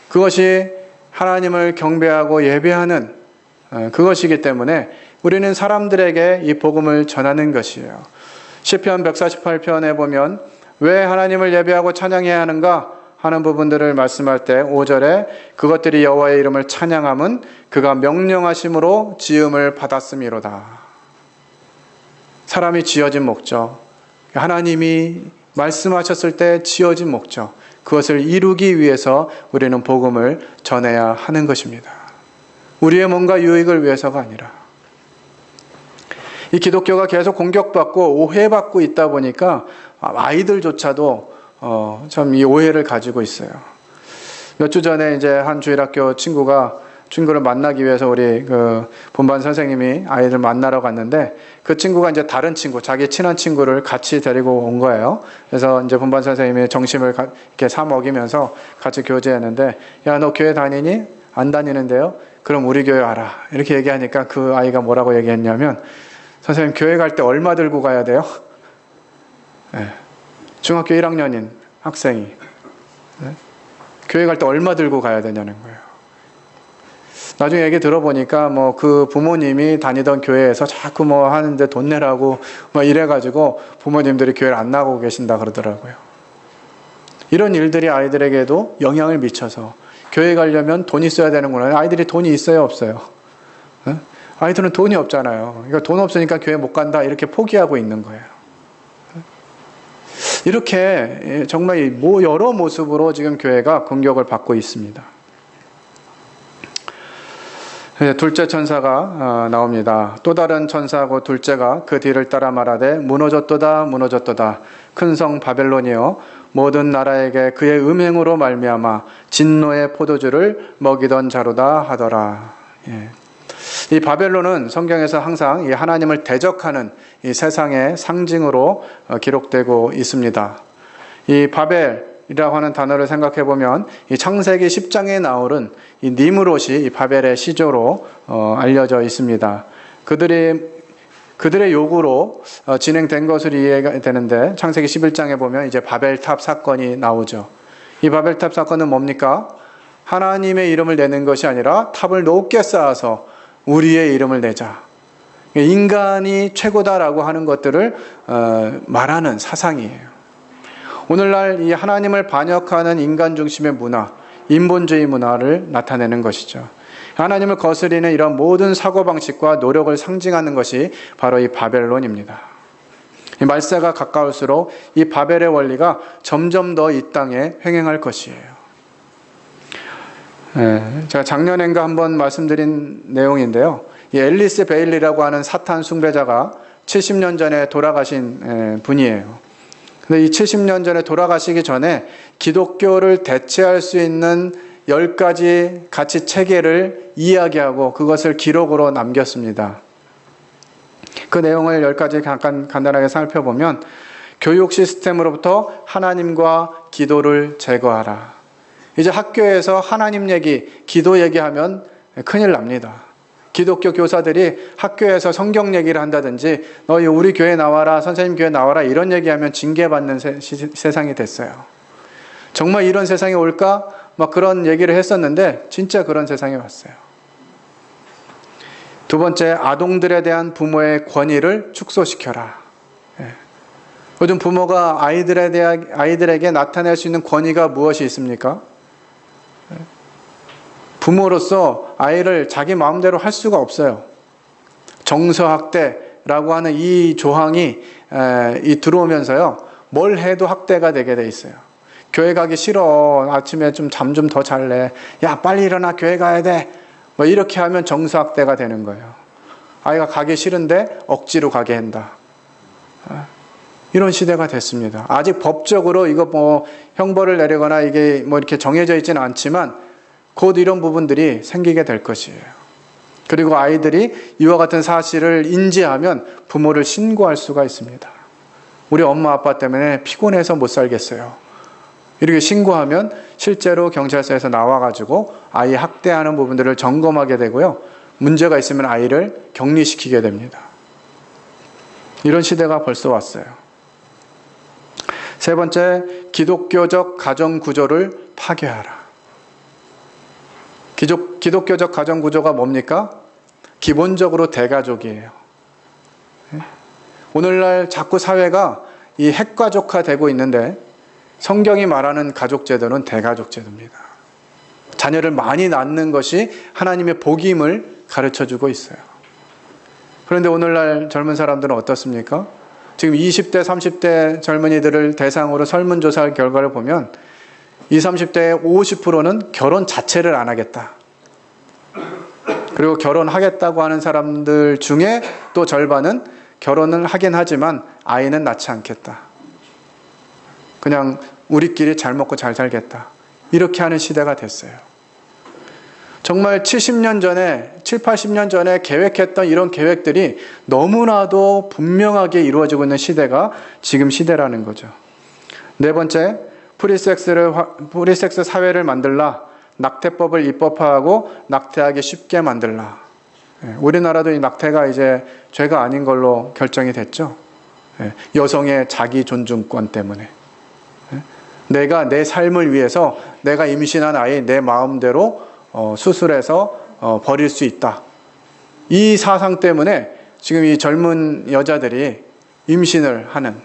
그것이 하나님을 경배하고 예배하는 그것이기 때문에 우리는 사람들에게 이 복음을 전하는 것이에요. 시편 148편에 보면 왜 하나님을 예배하고 찬양해야 하는가 하는 부분들을 말씀할 때 5절에 그것들이 여호와의 이름을 찬양함은 그가 명령하심으로 지음을 받았음이로다. 사람이 지어진 목적, 하나님이 말씀하셨을 때 지어진 목적, 그것을 이루기 위해서 우리는 복음을 전해야 하는 것입니다. 우리의 뭔가 유익을 위해서가 아니라. 이 기독교가 계속 공격받고 오해받고 있다 보니까 아이들조차도 참 이 오해를 가지고 있어요. 몇 주 전에 이제 한 주일학교 친구를 만나기 위해서 우리 그 본반 선생님이 아이들 만나러 갔는데 그 친구가 이제 다른 친구, 자기 친한 친구를 같이 데리고 온 거예요. 그래서 이제 본반 선생님이 정심을 이렇게 사 먹이면서 같이 교제했는데, 야, 너 교회 다니니? 안 다니는데요? 그럼 우리 교회 와라. 이렇게 얘기하니까 그 아이가 뭐라고 얘기했냐면, 선생님 교회 갈 때 얼마 들고 가야 돼요? 중학교 1학년인 학생이 교회 갈 때 얼마 들고 가야 되냐는 거예요. 나중에 얘기 들어보니까 그 부모님이 다니던 교회에서 자꾸 하는데 돈 내라고 이래가지고 부모님들이 교회를 안 나가고 계신다 그러더라고요. 이런 일들이 아이들에게도 영향을 미쳐서 교회 가려면 돈이 있어야 되는구나. 아이들이 돈이 있어요, 없어요? 아이들은 돈이 없잖아요. 그러니까 돈 없으니까 교회 못 간다 이렇게 포기하고 있는 거예요. 이렇게 정말 여러 모습으로 지금 교회가 공격을 받고 있습니다. 둘째 천사가 나옵니다. 또 다른 천사하고 둘째가 그 뒤를 따라 말하되 무너졌도다 무너졌도다 큰 성 바벨론이여 모든 나라에게 그의 음행으로 말미암아 진노의 포도주를 먹이던 자로다 하더라. 이 바벨론은 성경에서 항상 이 하나님을 대적하는 이 세상의 상징으로 기록되고 있습니다. 이 바벨, 바벨이라고 하는 단어를 생각해 보면 이 창세기 10장에 나오는 이 니므롯이 이 바벨의 시조로 알려져 있습니다. 그들의 요구로 진행된 것으로 이해가 되는데, 창세기 11장에 보면 이제 바벨탑 사건이 나오죠. 이 바벨탑 사건은 뭡니까? 하나님의 이름을 내는 것이 아니라 탑을 높게 쌓아서 우리의 이름을 내자. 인간이 최고다라고 하는 것들을 말하는 사상이에요. 오늘날 이 하나님을 반역하는 인간 중심의 문화, 인본주의 문화를 나타내는 것이죠. 하나님을 거스리는 이런 모든 사고방식과 노력을 상징하는 것이 바로 이 바벨론입니다. 이 말세가 가까울수록 이 바벨의 원리가 점점 더 이 땅에 횡행할 것이에요. 제가 작년엔가 한번 말씀드린 내용인데요. 이 앨리스 베일리라고 하는 사탄 숭배자가 70년 전에 돌아가신 분이에요. 근데 이 70년 전에 돌아가시기 전에 기독교를 대체할 수 있는 10가지 가치 체계를 이야기하고 그것을 기록으로 남겼습니다. 그 내용을 10가지 잠깐 간단하게 살펴보면, 교육 시스템으로부터 하나님과 기도를 제거하라. 이제 학교에서 하나님 얘기, 기도 얘기하면 큰일 납니다. 기독교 교사들이 학교에서 성경 얘기를 한다든지, 너희 우리 교회 나와라, 선생님 교회 나와라, 이런 얘기하면 징계받는 세상이 됐어요. 정말 이런 세상이 올까? 막 그런 얘기를 했었는데 진짜 그런 세상이 왔어요. 두 번째, 아동들에 대한 부모의 권위를 축소시켜라. 요즘 부모가 아이들에게 나타낼 수 있는 권위가 무엇이 있습니까? 부모로서 아이를 자기 마음대로 할 수가 없어요. 정서학대라고 하는 이 조항이 들어오면서요, 뭘 해도 학대가 되게 돼 있어요. 교회 가기 싫어. 아침에 좀 잠 좀 더 잘래. 야, 빨리 일어나. 교회 가야 돼. 뭐 이렇게 하면 정서학대가 되는 거예요. 아이가 가기 싫은데 억지로 가게 한다. 이런 시대가 됐습니다. 아직 법적으로 이거 뭐 형벌을 내리거나 이게 뭐 이렇게 정해져 있지는 않지만 곧 이런 부분들이 생기게 될 것이에요. 그리고 아이들이 이와 같은 사실을 인지하면 부모를 신고할 수가 있습니다. 우리 엄마 아빠 때문에 피곤해서 못 살겠어요. 이렇게 신고하면 실제로 경찰서에서 나와가지고 아이 학대하는 부분들을 점검하게 되고요. 문제가 있으면 아이를 격리시키게 됩니다. 이런 시대가 벌써 왔어요. 세 번째, 기독교적 가정 구조를 파괴하라. 기독교적 가정 구조가 뭡니까? 기본적으로 대가족이에요. 오늘날 자꾸 사회가 이 핵가족화되고 있는데, 성경이 말하는 가족 제도는 대가족 제도입니다. 자녀를 많이 낳는 것이 하나님의 복임을 가르쳐주고 있어요. 그런데 오늘날 젊은 사람들은 어떻습니까? 지금 20대, 30대 젊은이들을 대상으로 설문조사할 결과를 보면 20, 30대의 50%는 결혼 자체를 안 하겠다. 그리고 결혼하겠다고 하는 사람들 중에 또 절반은 결혼을 하긴 하지만 아이는 낳지 않겠다. 그냥 우리끼리 잘 먹고 잘 살겠다. 이렇게 하는 시대가 됐어요. 정말 70년 전에, 7, 80년 전에 계획했던 이런 계획들이 너무나도 분명하게 이루어지고 있는 시대가 지금 시대라는 거죠. 네 번째, 프리섹스 사회를 만들라. 낙태법을 입법화하고 낙태하기 쉽게 만들라. 우리나라도 이 낙태가 이제 죄가 아닌 걸로 결정이 됐죠. 여성의 자기 존중권 때문에. 내가 내 삶을 위해서 내가 임신한 아이 내 마음대로 수술해서 버릴 수 있다. 이 사상 때문에 지금 이 젊은 여자들이 임신을 하는.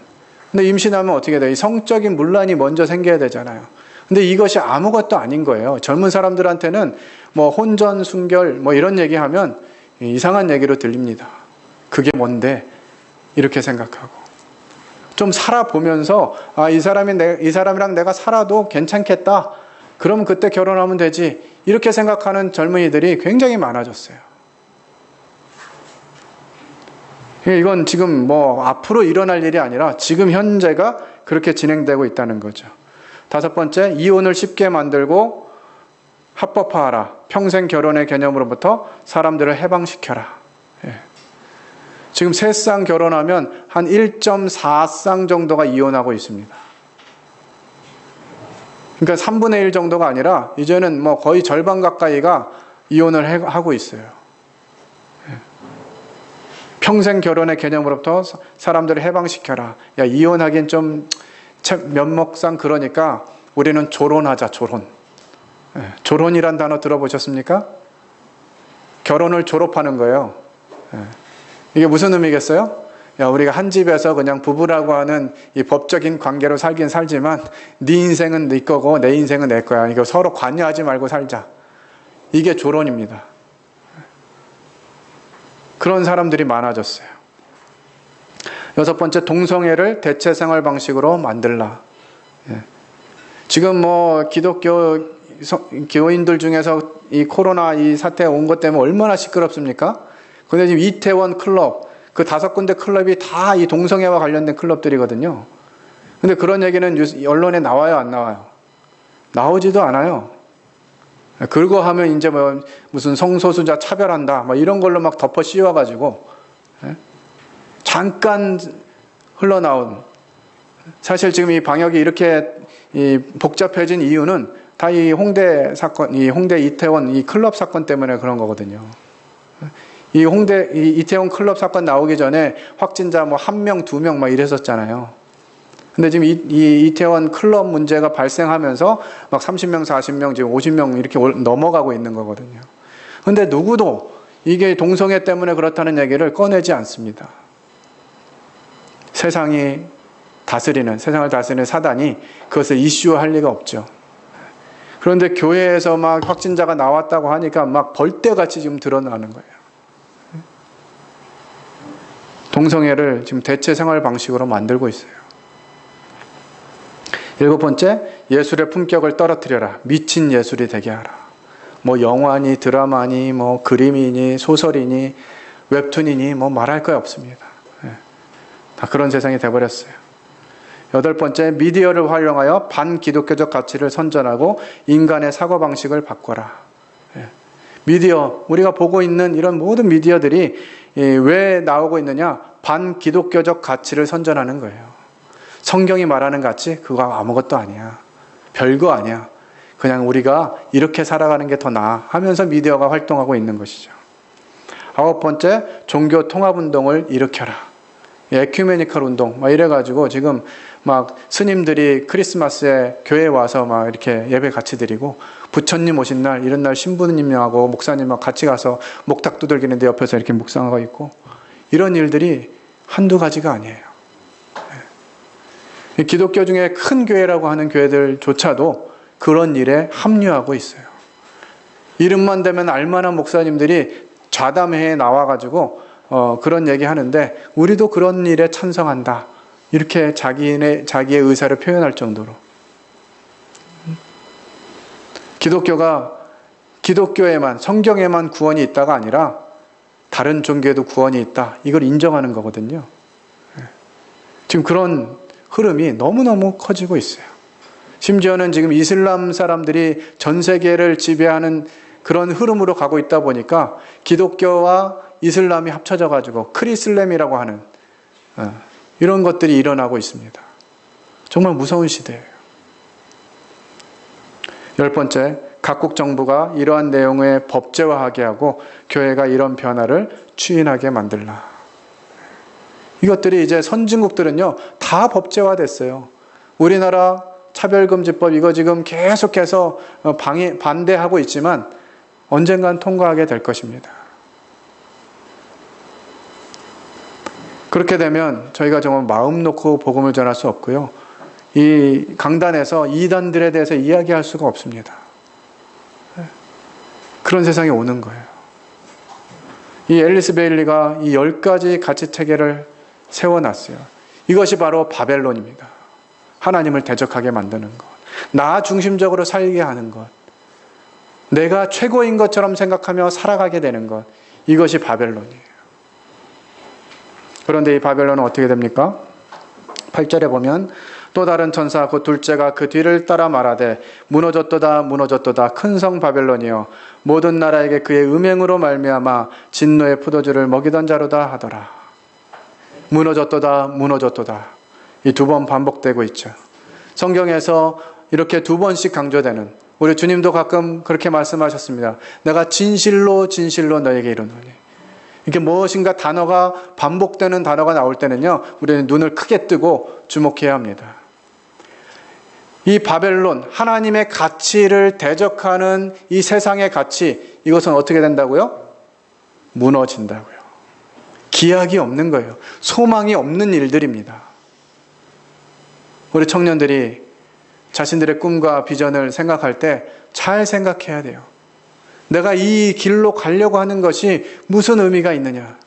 근데 임신하면 어떻게 돼요? 이 성적인 문란이 먼저 생겨야 되잖아요. 근데 이것이 아무것도 아닌 거예요. 젊은 사람들한테는 뭐 혼전, 순결 뭐 이런 얘기하면 이상한 얘기로 들립니다. 그게 뭔데? 이렇게 생각하고. 좀 살아보면서 이 사람이랑 내가 살아도 괜찮겠다. 그럼 그때 결혼하면 되지. 이렇게 생각하는 젊은이들이 굉장히 많아졌어요. 이건 지금 뭐 앞으로 일어날 일이 아니라 지금 현재가 그렇게 진행되고 있다는 거죠. 다섯 번째, 이혼을 쉽게 만들고 합법화하라. 평생 결혼의 개념으로부터 사람들을 해방시켜라. 지금 3쌍 결혼하면 한 1.4쌍 정도가 이혼하고 있습니다. 그러니까 3분의 1 정도가 아니라 이제는 뭐 거의 절반 가까이가 이혼을 하고 있어요. 평생 결혼의 개념으로부터 사람들을 해방시켜라. 야, 이혼하긴 좀 면목상 그러니까 우리는 조론하자, 조론. 조론이란 단어 들어보셨습니까? 결혼을 졸업하는 거예요. 이게 무슨 의미겠어요? 야, 우리가 한 집에서 그냥 부부라고 하는 이 법적인 관계로 살긴 살지만 네 인생은 네 거고 내 인생은 내 거야. 이거 서로 관여하지 말고 살자. 이게 조론입니다. 그런 사람들이 많아졌어요. 6번째, 동성애를 대체 생활 방식으로 만들라. 지금 뭐 기독교 교인들 중에서 이 코로나 이 사태가 온 것 때문에 얼마나 시끄럽습니까? 근데 지금 이태원 클럽, 그 5군데 클럽이 다 이 동성애와 관련된 클럽들이거든요. 근데 그런 얘기는 언론에 나와요, 안 나와요? 나오지도 않아요. 그거 하면 이제 뭐 무슨 성소수자 차별한다, 뭐 이런 걸로 막 덮어 씌워가지고, 잠깐 흘러나온, 사실 지금 이 방역이 이렇게 이 복잡해진 이유는 다 이 홍대 사건, 이 홍대 이태원 이 클럽 사건 때문에 그런 거거든요. 이 이태원 클럽 사건 나오기 전에 확진자 뭐 1명, 2명 막 이랬었잖아요. 근데 지금 이 이태원 클럽 문제가 발생하면서 막 30명, 40명, 지금 50명 이렇게 넘어가고 있는 거거든요. 근데 누구도 이게 동성애 때문에 그렇다는 얘기를 꺼내지 않습니다. 세상을 다스리는 사단이 그것을 이슈화할 리가 없죠. 그런데 교회에서 막 확진자가 나왔다고 하니까 막 벌떼같이 지금 드러나는 거예요. 동성애를 지금 대체 생활 방식으로 만들고 있어요. 7번째, 예술의 품격을 떨어뜨려라. 미친 예술이 되게 하라. 뭐 영화니 드라마니 뭐 그림이니 소설이니 웹툰이니 뭐 말할 거 없습니다. 다 그런 세상이 돼버렸어요. 8번째, 미디어를 활용하여 반기독교적 가치를 선전하고 인간의 사고방식을 바꿔라. 미디어, 우리가 보고 있는 이런 모든 미디어들이 왜 나오고 있느냐? 반기독교적 가치를 선전하는 거예요. 성경이 말하는 가치, 그거 아무것도 아니야. 별거 아니야. 그냥 우리가 이렇게 살아가는 게 더 나아 하면서 미디어가 활동하고 있는 것이죠. 9번째, 종교 통합운동을 일으켜라. 에큐메니컬 운동, 막 이래가지고 지금 막 스님들이 크리스마스에 교회에 와서 막 이렇게 예배 같이 드리고 부처님 오신 날, 이런 날 신부님하고 목사님하고 같이 가서 목탁 두들기는데 옆에서 이렇게 묵상하고 있고 이런 일들이 한두 가지가 아니에요. 기독교 중에 큰 교회라고 하는 교회들조차도 그런 일에 합류하고 있어요. 이름만 대면 알만한 목사님들이 좌담회에 나와가지고 그런 얘기 하는데 우리도 그런 일에 찬성한다. 이렇게 자기의 의사를 표현할 정도로. 기독교에만, 성경에만 구원이 있다가 아니라 다른 종교에도 구원이 있다. 이걸 인정하는 거거든요. 지금 그런 흐름이 너무너무 커지고 있어요. 심지어는 지금 이슬람 사람들이 전 세계를 지배하는 그런 흐름으로 가고 있다 보니까 기독교와 이슬람이 합쳐져 가지고 크리슬람이라고 하는 이런 것들이 일어나고 있습니다. 정말 무서운 시대예요. 10번째, 각국 정부가 이러한 내용을 법제화하게 하고 교회가 이런 변화를 추인하게 만들라. 이것들이 이제 선진국들은요 다 법제화됐어요. 우리나라 차별금지법 이거 지금 계속해서 반대하고 있지만 언젠간 통과하게 될 것입니다. 그렇게 되면 저희가 정말 마음 놓고 복음을 전할 수 없고요. 이 강단에서 이단들에 대해서 이야기할 수가 없습니다. 그런 세상이 오는 거예요. 이 앨리스 베일리가 이 10가지 가치 체계를 세워놨어요. 이것이 바로 바벨론입니다. 하나님을 대적하게 만드는 것. 나 중심적으로 살게 하는 것. 내가 최고인 것처럼 생각하며 살아가게 되는 것. 이것이 바벨론이에요. 그런데 이 바벨론은 어떻게 됩니까? 8절에 보면 또 다른 천사 곧 둘째가 그 뒤를 따라 말하되 무너졌도다 무너졌도다 큰 성 바벨론이여 모든 나라에게 그의 음행으로 말미암아 진노의 포도주를 먹이던 자로다 하더라. 무너졌도다 무너졌도다 이 2번 반복되고 있죠. 성경에서 이렇게 두 번씩 강조되는, 우리 주님도 가끔 그렇게 말씀하셨습니다. 내가 진실로 진실로 너에게 이르노니. 이렇게 무엇인가 단어가 반복되는 단어가 나올 때는요, 우리는 눈을 크게 뜨고 주목해야 합니다. 이 바벨론, 하나님의 가치를 대적하는 이 세상의 가치, 이것은 어떻게 된다고요? 무너진다고요. 기약이 없는 거예요. 소망이 없는 일들입니다. 우리 청년들이 자신들의 꿈과 비전을 생각할 때 잘 생각해야 돼요. 내가 이 길로 가려고 하는 것이 무슨 의미가 있느냐?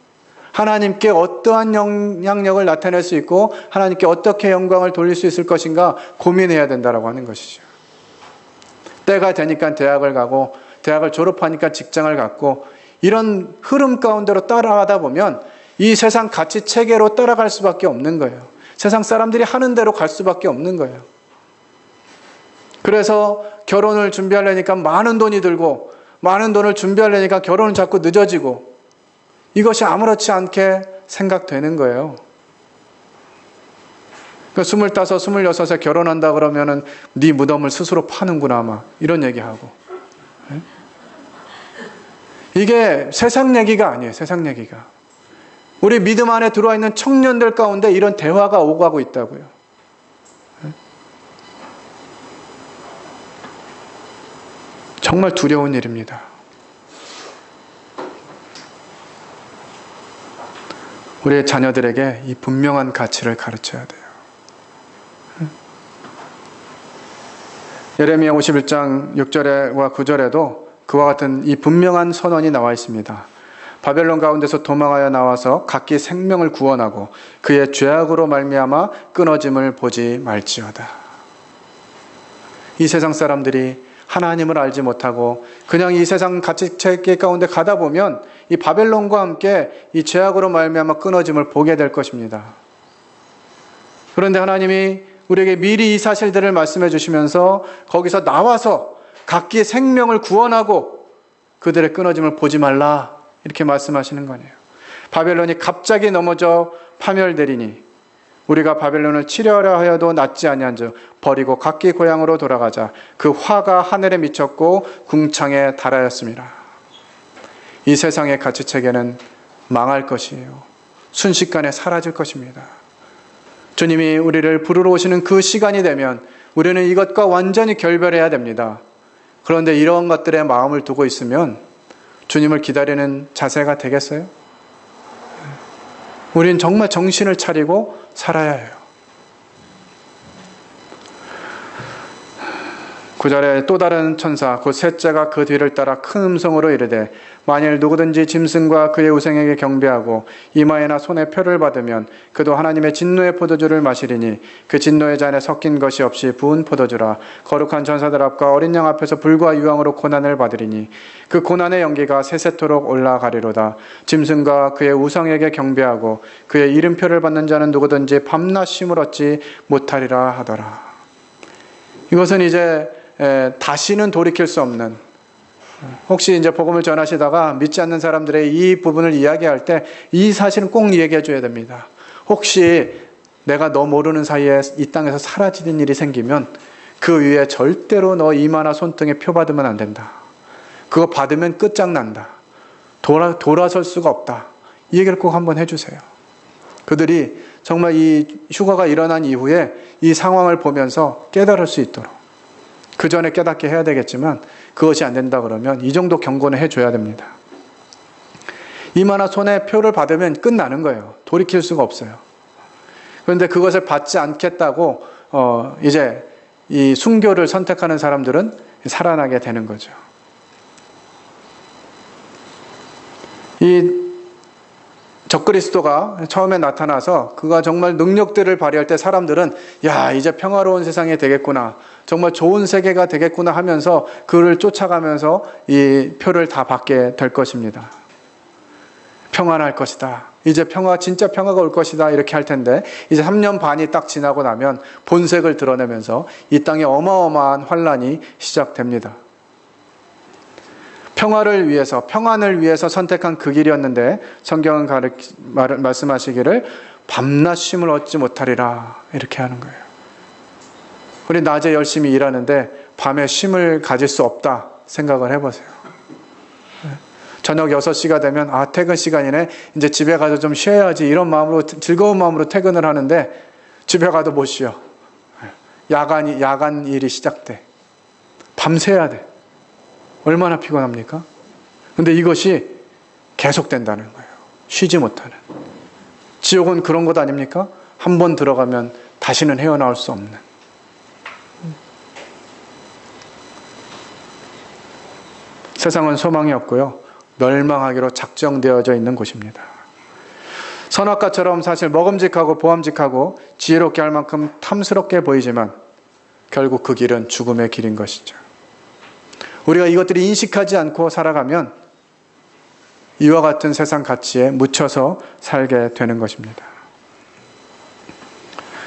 하나님께 어떠한 영향력을 나타낼 수 있고 하나님께 어떻게 영광을 돌릴 수 있을 것인가 고민해야 된다라고 하는 것이죠. 때가 되니까 대학을 가고 대학을 졸업하니까 직장을 갖고 이런 흐름 가운데로 따라가다 보면 이 세상 가치 체계로 따라갈 수밖에 없는 거예요. 세상 사람들이 하는 대로 갈 수밖에 없는 거예요. 그래서 결혼을 준비하려니까 많은 돈이 들고 많은 돈을 준비하려니까 결혼은 자꾸 늦어지고 이것이 아무렇지 않게 생각되는 거예요. 그러니까 25, 26에 결혼한다 그러면은 네 무덤을 스스로 파는구나 막 이런 얘기하고. 이게 세상 얘기가 아니에요. 세상 얘기가. 우리 믿음 안에 들어와 있는 청년들 가운데 이런 대화가 오고 가고 있다고요. 정말 두려운 일입니다. 우리의 자녀들에게 이 분명한 가치를 가르쳐야 돼요. 예레미야 51장 6절과 9절에도 그와 같은 이 분명한 선언이 나와 있습니다. 바벨론 가운데서 도망하여 나와서 각기 생명을 구원하고 그의 죄악으로 말미암아 끊어짐을 보지 말지어다. 이 세상 사람들이 하나님을 알지 못하고 그냥 이 세상 가치체계 가운데 가다 보면 이 바벨론과 함께 이 죄악으로 말미암아 끊어짐을 보게 될 것입니다. 그런데 하나님이 우리에게 미리 이 사실들을 말씀해 주시면서 거기서 나와서 각기 생명을 구원하고 그들의 끊어짐을 보지 말라 이렇게 말씀하시는 거네요. 바벨론이 갑자기 넘어져 파멸되리니 우리가 바벨론을 치려하려 하여도 낫지 아니한즉 버리고 각기 고향으로 돌아가자. 그 화가 하늘에 미쳤고 궁창에 달하였습니다. 이 세상의 가치체계는 망할 것이에요. 순식간에 사라질 것입니다. 주님이 우리를 부르러 오시는 그 시간이 되면 우리는 이것과 완전히 결별해야 됩니다. 그런데 이런 것들에 마음을 두고 있으면 주님을 기다리는 자세가 되겠어요? 우리는 정말 정신을 차리고 살아야 해요. 9절에 또 다른 천사 곧 셋째가 그 뒤를 따라 큰 음성으로 이르되 만일 누구든지 짐승과 그의 우상에게 경배하고 이마에나 손에 표를 받으면 그도 하나님의 진노의 포도주를 마시리니 그 진노의 잔에 섞인 것이 없이 부은 포도주라. 거룩한 전사들 앞과 어린 양 앞에서 불과 유황으로 고난을 받으리니 그 고난의 연기가 세세토록 올라가리로다. 짐승과 그의 우상에게 경배하고 그의 이름표를 받는 자는 누구든지 밤낮 쉼을 얻지 못하리라 하더라. 이것은 이제 다시는 돌이킬 수 없는, 혹시 이제 복음을 전하시다가 믿지 않는 사람들의 이 부분을 이야기할 때 이 사실은 꼭 얘기해 줘야 됩니다. 혹시 내가 너 모르는 사이에 이 땅에서 사라지는 일이 생기면 그 위에 절대로 너 이마나 손등에 표 받으면 안 된다. 그거 받으면 끝장난다. 돌아설 수가 없다. 이 얘기를 꼭 한번 해주세요. 그들이 정말 이 휴가가 일어난 이후에 이 상황을 보면서 깨달을 수 있도록, 그 전에 깨닫게 해야 되겠지만 그것이 안 된다 그러면 이 정도 경고는 해줘야 됩니다. 이마나 손에 표를 받으면 끝나는 거예요. 돌이킬 수가 없어요. 그런데 그것을 받지 않겠다고 이제 이 순교를 선택하는 사람들은 살아나게 되는 거죠. 이 적그리스도가 처음에 나타나서 그가 정말 능력들을 발휘할 때 사람들은 야, 이제 평화로운 세상이 되겠구나, 정말 좋은 세계가 되겠구나 하면서 그를 쫓아가면서 이 표를 다 받게 될 것입니다. 평안할 것이다. 이제 진짜 평화가 올 것이다. 이렇게 할 텐데 이제 3년 반이 딱 지나고 나면 본색을 드러내면서 이 땅에 어마어마한 환란이 시작됩니다. 평화를 위해서, 평안을 위해서 선택한 그 길이었는데 성경은 말씀하시기를 밤낮 쉼을 얻지 못하리라 이렇게 하는 거예요. 우리 낮에 열심히 일하는데 밤에 쉼을 가질 수 없다 생각을 해보세요. 저녁 6시가 되면 퇴근 시간이네. 이제 집에 가서 좀 쉬어야지. 이런 마음으로, 즐거운 마음으로 퇴근을 하는데 집에 가도 못 쉬어. 야간 일이 시작돼. 밤새야 돼. 얼마나 피곤합니까? 근데 이것이 계속된다는 거예요. 쉬지 못하는. 지옥은 그런 것 아닙니까? 한 번 들어가면 다시는 헤어나올 수 없는. 세상은 소망이 없고요. 멸망하기로 작정되어져 있는 곳입니다. 선악과처럼 사실 먹음직하고 보암직하고 지혜롭게 할 만큼 탐스럽게 보이지만 결국 그 길은 죽음의 길인 것이죠. 우리가 이것들이 인식하지 않고 살아가면 이와 같은 세상 가치에 묻혀서 살게 되는 것입니다.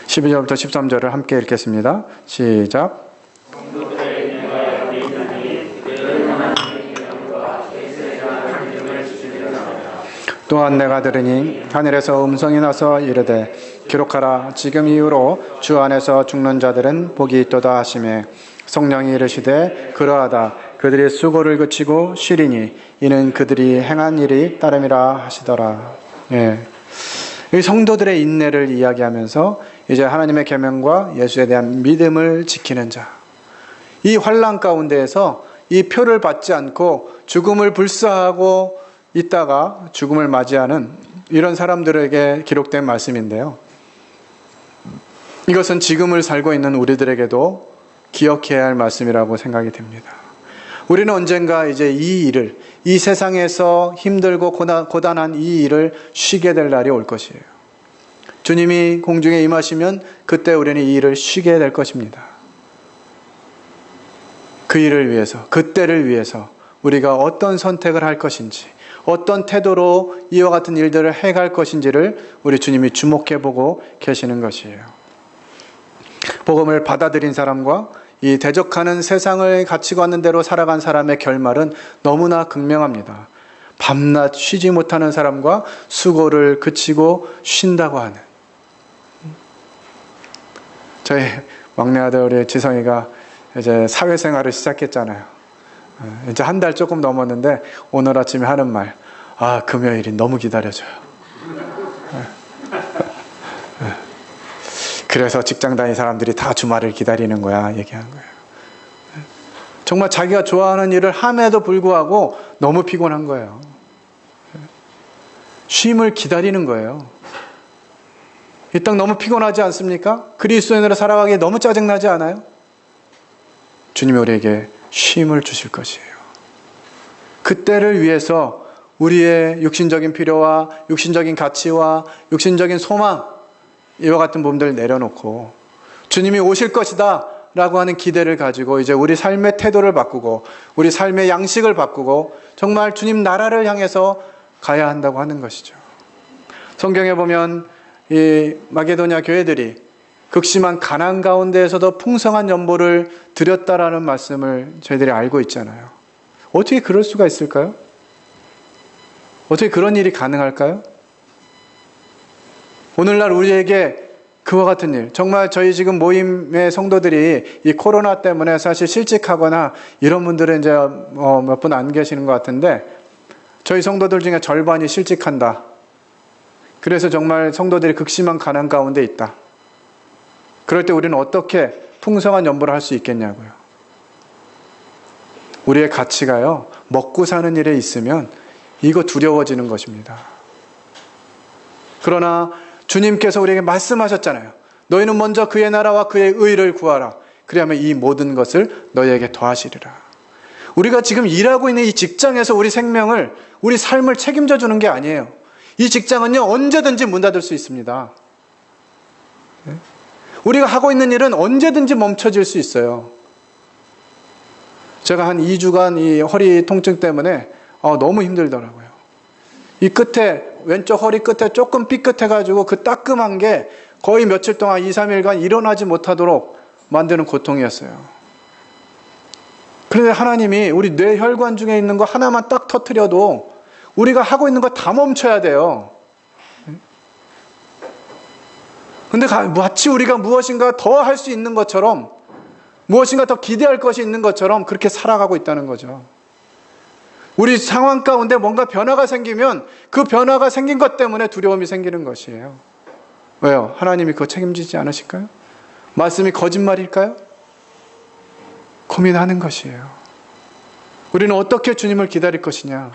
12절부터 13절을 함께 읽겠습니다. 시작. 또한 내가 들으니 하늘에서 음성이 나서 이르되 기록하라. 지금 이후로 주 안에서 죽는 자들은 복이 있도다 하시매 성령이 이르시되 그러하다. 그들이 수고를 그치고 쉬리니 이는 그들이 행한 일이 따름이라 하시더라. 이 성도들의 인내를 이야기하면서 이제 하나님의 계명과 예수에 대한 믿음을 지키는 자, 이 환난 가운데에서 이 표를 받지 않고 죽음을 불사하고 있다가 죽음을 맞이하는 이런 사람들에게 기록된 말씀인데요. 이것은 지금을 살고 있는 우리들에게도 기억해야 할 말씀이라고 생각이 됩니다. 우리는 언젠가 이제 이 세상에서 힘들고 고단한 이 일을 쉬게 될 날이 올 것이에요. 주님이 공중에 임하시면 그때 우리는 이 일을 쉬게 될 것입니다. 그 일을 위해서, 그때를 위해서 우리가 어떤 선택을 할 것인지, 어떤 태도로 이와 같은 일들을 해갈 것인지를 우리 주님이 주목해보고 계시는 것이에요. 복음을 받아들인 사람과 이 대적하는 세상을 가치관는 대로 살아간 사람의 결말은 너무나 극명합니다. 밤낮 쉬지 못하는 사람과 수고를 그치고 쉰다고 하는. 저희 막내 아들 우리 지성이가 이제 사회생활을 시작했잖아요. 이제 한 달 조금 넘었는데 오늘 아침에 하는 말, 금요일이 너무 기다려져요. 그래서 직장 다니는 사람들이 다 주말을 기다리는 거야 얘기한 거예요. 정말 자기가 좋아하는 일을 함에도 불구하고 너무 피곤한 거예요. 쉼을 기다리는 거예요. 이 땅 너무 피곤하지 않습니까? 그리스도인으로 살아가기에 너무 짜증나지 않아요? 주님이 우리에게 쉼을 주실 것이에요. 그때를 위해서 우리의 육신적인 필요와 육신적인 가치와 육신적인 소망, 이와 같은 부분들을 내려놓고 주님이 오실 것이다 라고 하는 기대를 가지고 이제 우리 삶의 태도를 바꾸고 우리 삶의 양식을 바꾸고 정말 주님 나라를 향해서 가야 한다고 하는 것이죠. 성경에 보면 이 마게도냐 교회들이 극심한 가난 가운데에서도 풍성한 연보를 드렸다라는 말씀을 저희들이 알고 있잖아요. 어떻게 그럴 수가 있을까요? 어떻게 그런 일이 가능할까요? 오늘날 우리에게 그와 같은 일, 정말 저희 지금 모임의 성도들이 이 코로나 때문에 사실 실직하거나 이런 분들은 이제 몇 분 안 계시는 것 같은데 저희 성도들 중에 절반이 실직한다. 그래서 정말 성도들이 극심한 가난 가운데 있다. 그럴 때 우리는 어떻게 풍성한 연보를 할 수 있겠냐고요. 우리의 가치가요, 먹고 사는 일에 있으면 이거 두려워지는 것입니다. 그러나 주님께서 우리에게 말씀하셨잖아요. 너희는 먼저 그의 나라와 그의 의를 구하라. 그리하면 이 모든 것을 너희에게 더하시리라. 우리가 지금 일하고 있는 이 직장에서 우리 생명을, 우리 삶을 책임져 주는 게 아니에요. 이 직장은요, 언제든지 문 닫을 수 있습니다. 우리가 하고 있는 일은 언제든지 멈춰질 수 있어요. 제가 한 2주간 이 허리 통증 때문에 너무 힘들더라고요. 이 끝에, 왼쪽 허리 끝에 조금 삐끗해가지고 그 따끔한 게 거의 며칠 동안 2, 3일간 일어나지 못하도록 만드는 고통이었어요. 그런데 하나님이 우리 뇌 혈관 중에 있는 거 하나만 딱 터뜨려도 우리가 하고 있는 거 다 멈춰야 돼요. 근데 마치 우리가 무엇인가 더 할 수 있는 것처럼 무엇인가 더 기대할 것이 있는 것처럼 그렇게 살아가고 있다는 거죠. 우리 상황 가운데 뭔가 변화가 생기면 그 변화가 생긴 것 때문에 두려움이 생기는 것이에요. 왜요? 하나님이 그거 책임지지 않으실까요? 말씀이 거짓말일까요? 고민하는 것이에요. 우리는 어떻게 주님을 기다릴 것이냐?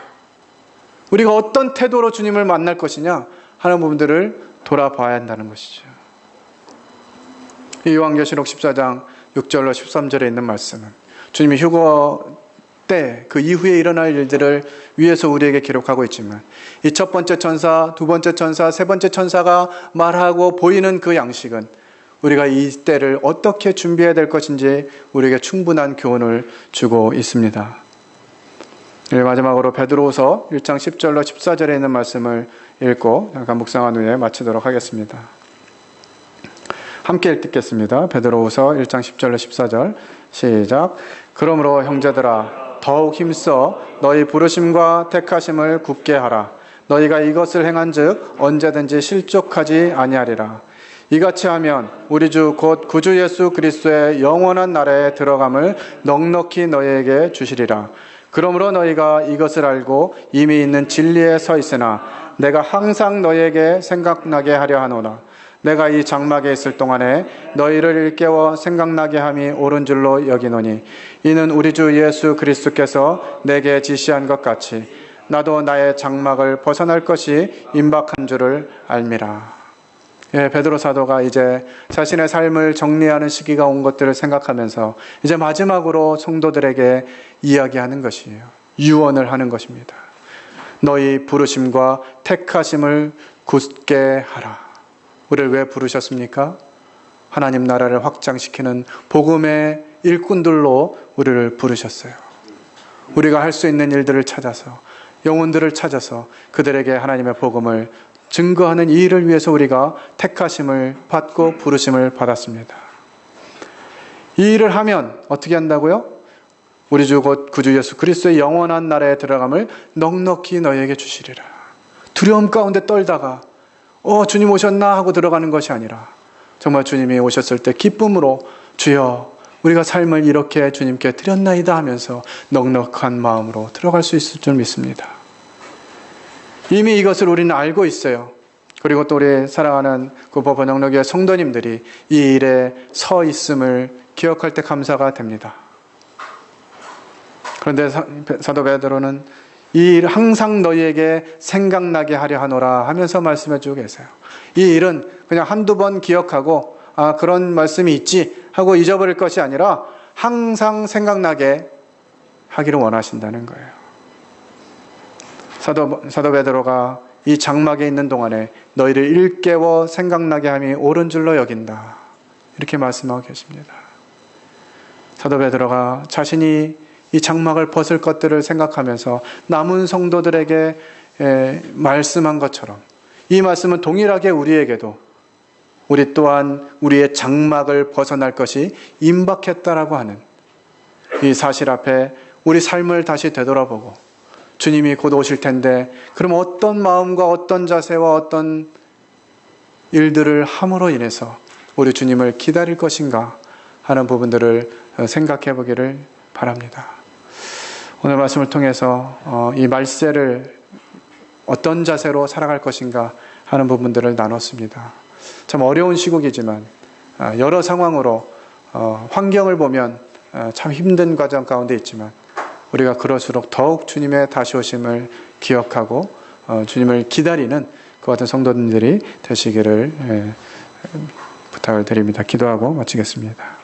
우리가 어떤 태도로 주님을 만날 것이냐? 하는 부분들을 돌아봐야 한다는 것이죠. 이 요한계시록 14장 6절로 13절에 있는 말씀은 주님이 휴거 때 그 이후에 일어날 일들을 위해서 우리에게 기록하고 있지만 이 첫 번째 천사, 두 번째 천사, 세 번째 천사가 말하고 보이는 그 양식은 우리가 이 때를 어떻게 준비해야 될 것인지 우리에게 충분한 교훈을 주고 있습니다. 마지막으로 베드로후서 1장 10절로 14절에 있는 말씀을 읽고 잠깐 묵상한 후에 마치도록 하겠습니다. 함께 읽겠습니다. 베드로후서 1장 10절로 14절 시작. 그러므로 형제들아 더욱 힘써 너희 부르심과 택하심을 굳게 하라. 너희가 이것을 행한즉 언제든지 실족하지 아니하리라. 이같이 하면 우리 주 곧 구주 예수 그리스도의 영원한 나라에 들어감을 넉넉히 너희에게 주시리라. 그러므로 너희가 이것을 알고 이미 있는 진리에 서 있으나 내가 항상 너희에게 생각나게 하려 하노라. 내가 이 장막에 있을 동안에 너희를 일깨워 생각나게 함이 옳은 줄로 여기노니 이는 우리 주 예수 그리스도께서 내게 지시한 것 같이 나도 나의 장막을 벗어날 것이 임박한 줄을 알미라. 베드로 사도가 이제 자신의 삶을 정리하는 시기가 온 것들을 생각하면서 이제 마지막으로 성도들에게 이야기하는 것이에요. 유언을 하는 것입니다. 너희 부르심과 택하심을 굳게 하라. 우리를 왜 부르셨습니까? 하나님 나라를 확장시키는 복음의 일꾼들로 우리를 부르셨어요. 우리가 할 수 있는 일들을 찾아서 영혼들을 찾아서 그들에게 하나님의 복음을 증거하는 이 일을 위해서 우리가 택하심을 받고 부르심을 받았습니다. 이 일을 하면 어떻게 한다고요? 우리 주 곧 구주 예수 그리스도의 영원한 나라에 들어감을 넉넉히 너희에게 주시리라. 두려움 가운데 떨다가 주님 오셨나 하고 들어가는 것이 아니라 정말 주님이 오셨을 때 기쁨으로 주여 우리가 삶을 이렇게 주님께 드렸나이다 하면서 넉넉한 마음으로 들어갈 수 있을 줄 믿습니다. 이미 이것을 우리는 알고 있어요. 그리고 또 우리 사랑하는 구보 번영록의 성도님들이 이 일에 서 있음을 기억할 때 감사가 됩니다. 그런데 사도 베드로는 이 일 항상 너희에게 생각나게 하려 하노라 하면서 말씀해 주고 계세요. 이 일은 그냥 한두 번 기억하고 그런 말씀이 있지 하고 잊어버릴 것이 아니라 항상 생각나게 하기를 원하신다는 거예요. 사도 베드로가 이 장막에 있는 동안에 너희를 일깨워 생각나게 함이 옳은 줄로 여긴다. 이렇게 말씀하고 계십니다. 사도 베드로가 자신이 이 장막을 벗을 것들을 생각하면서 남은 성도들에게 말씀한 것처럼 이 말씀은 동일하게 우리에게도 우리 또한 우리의 장막을 벗어날 것이 임박했다라고 하는 이 사실 앞에 우리 삶을 다시 되돌아보고 주님이 곧 오실 텐데 그럼 어떤 마음과 어떤 자세와 어떤 일들을 함으로 인해서 우리 주님을 기다릴 것인가 하는 부분들을 생각해 보기를 바랍니다. 오늘 말씀을 통해서 이 말세를 어떤 자세로 살아갈 것인가 하는 부분들을 나눴습니다. 참 어려운 시국이지만 여러 상황으로 환경을 보면 참 힘든 과정 가운데 있지만 우리가 그럴수록 더욱 주님의 다시 오심을 기억하고 주님을 기다리는 그 같은 성도님들이 되시기를 부탁을 드립니다. 기도하고 마치겠습니다.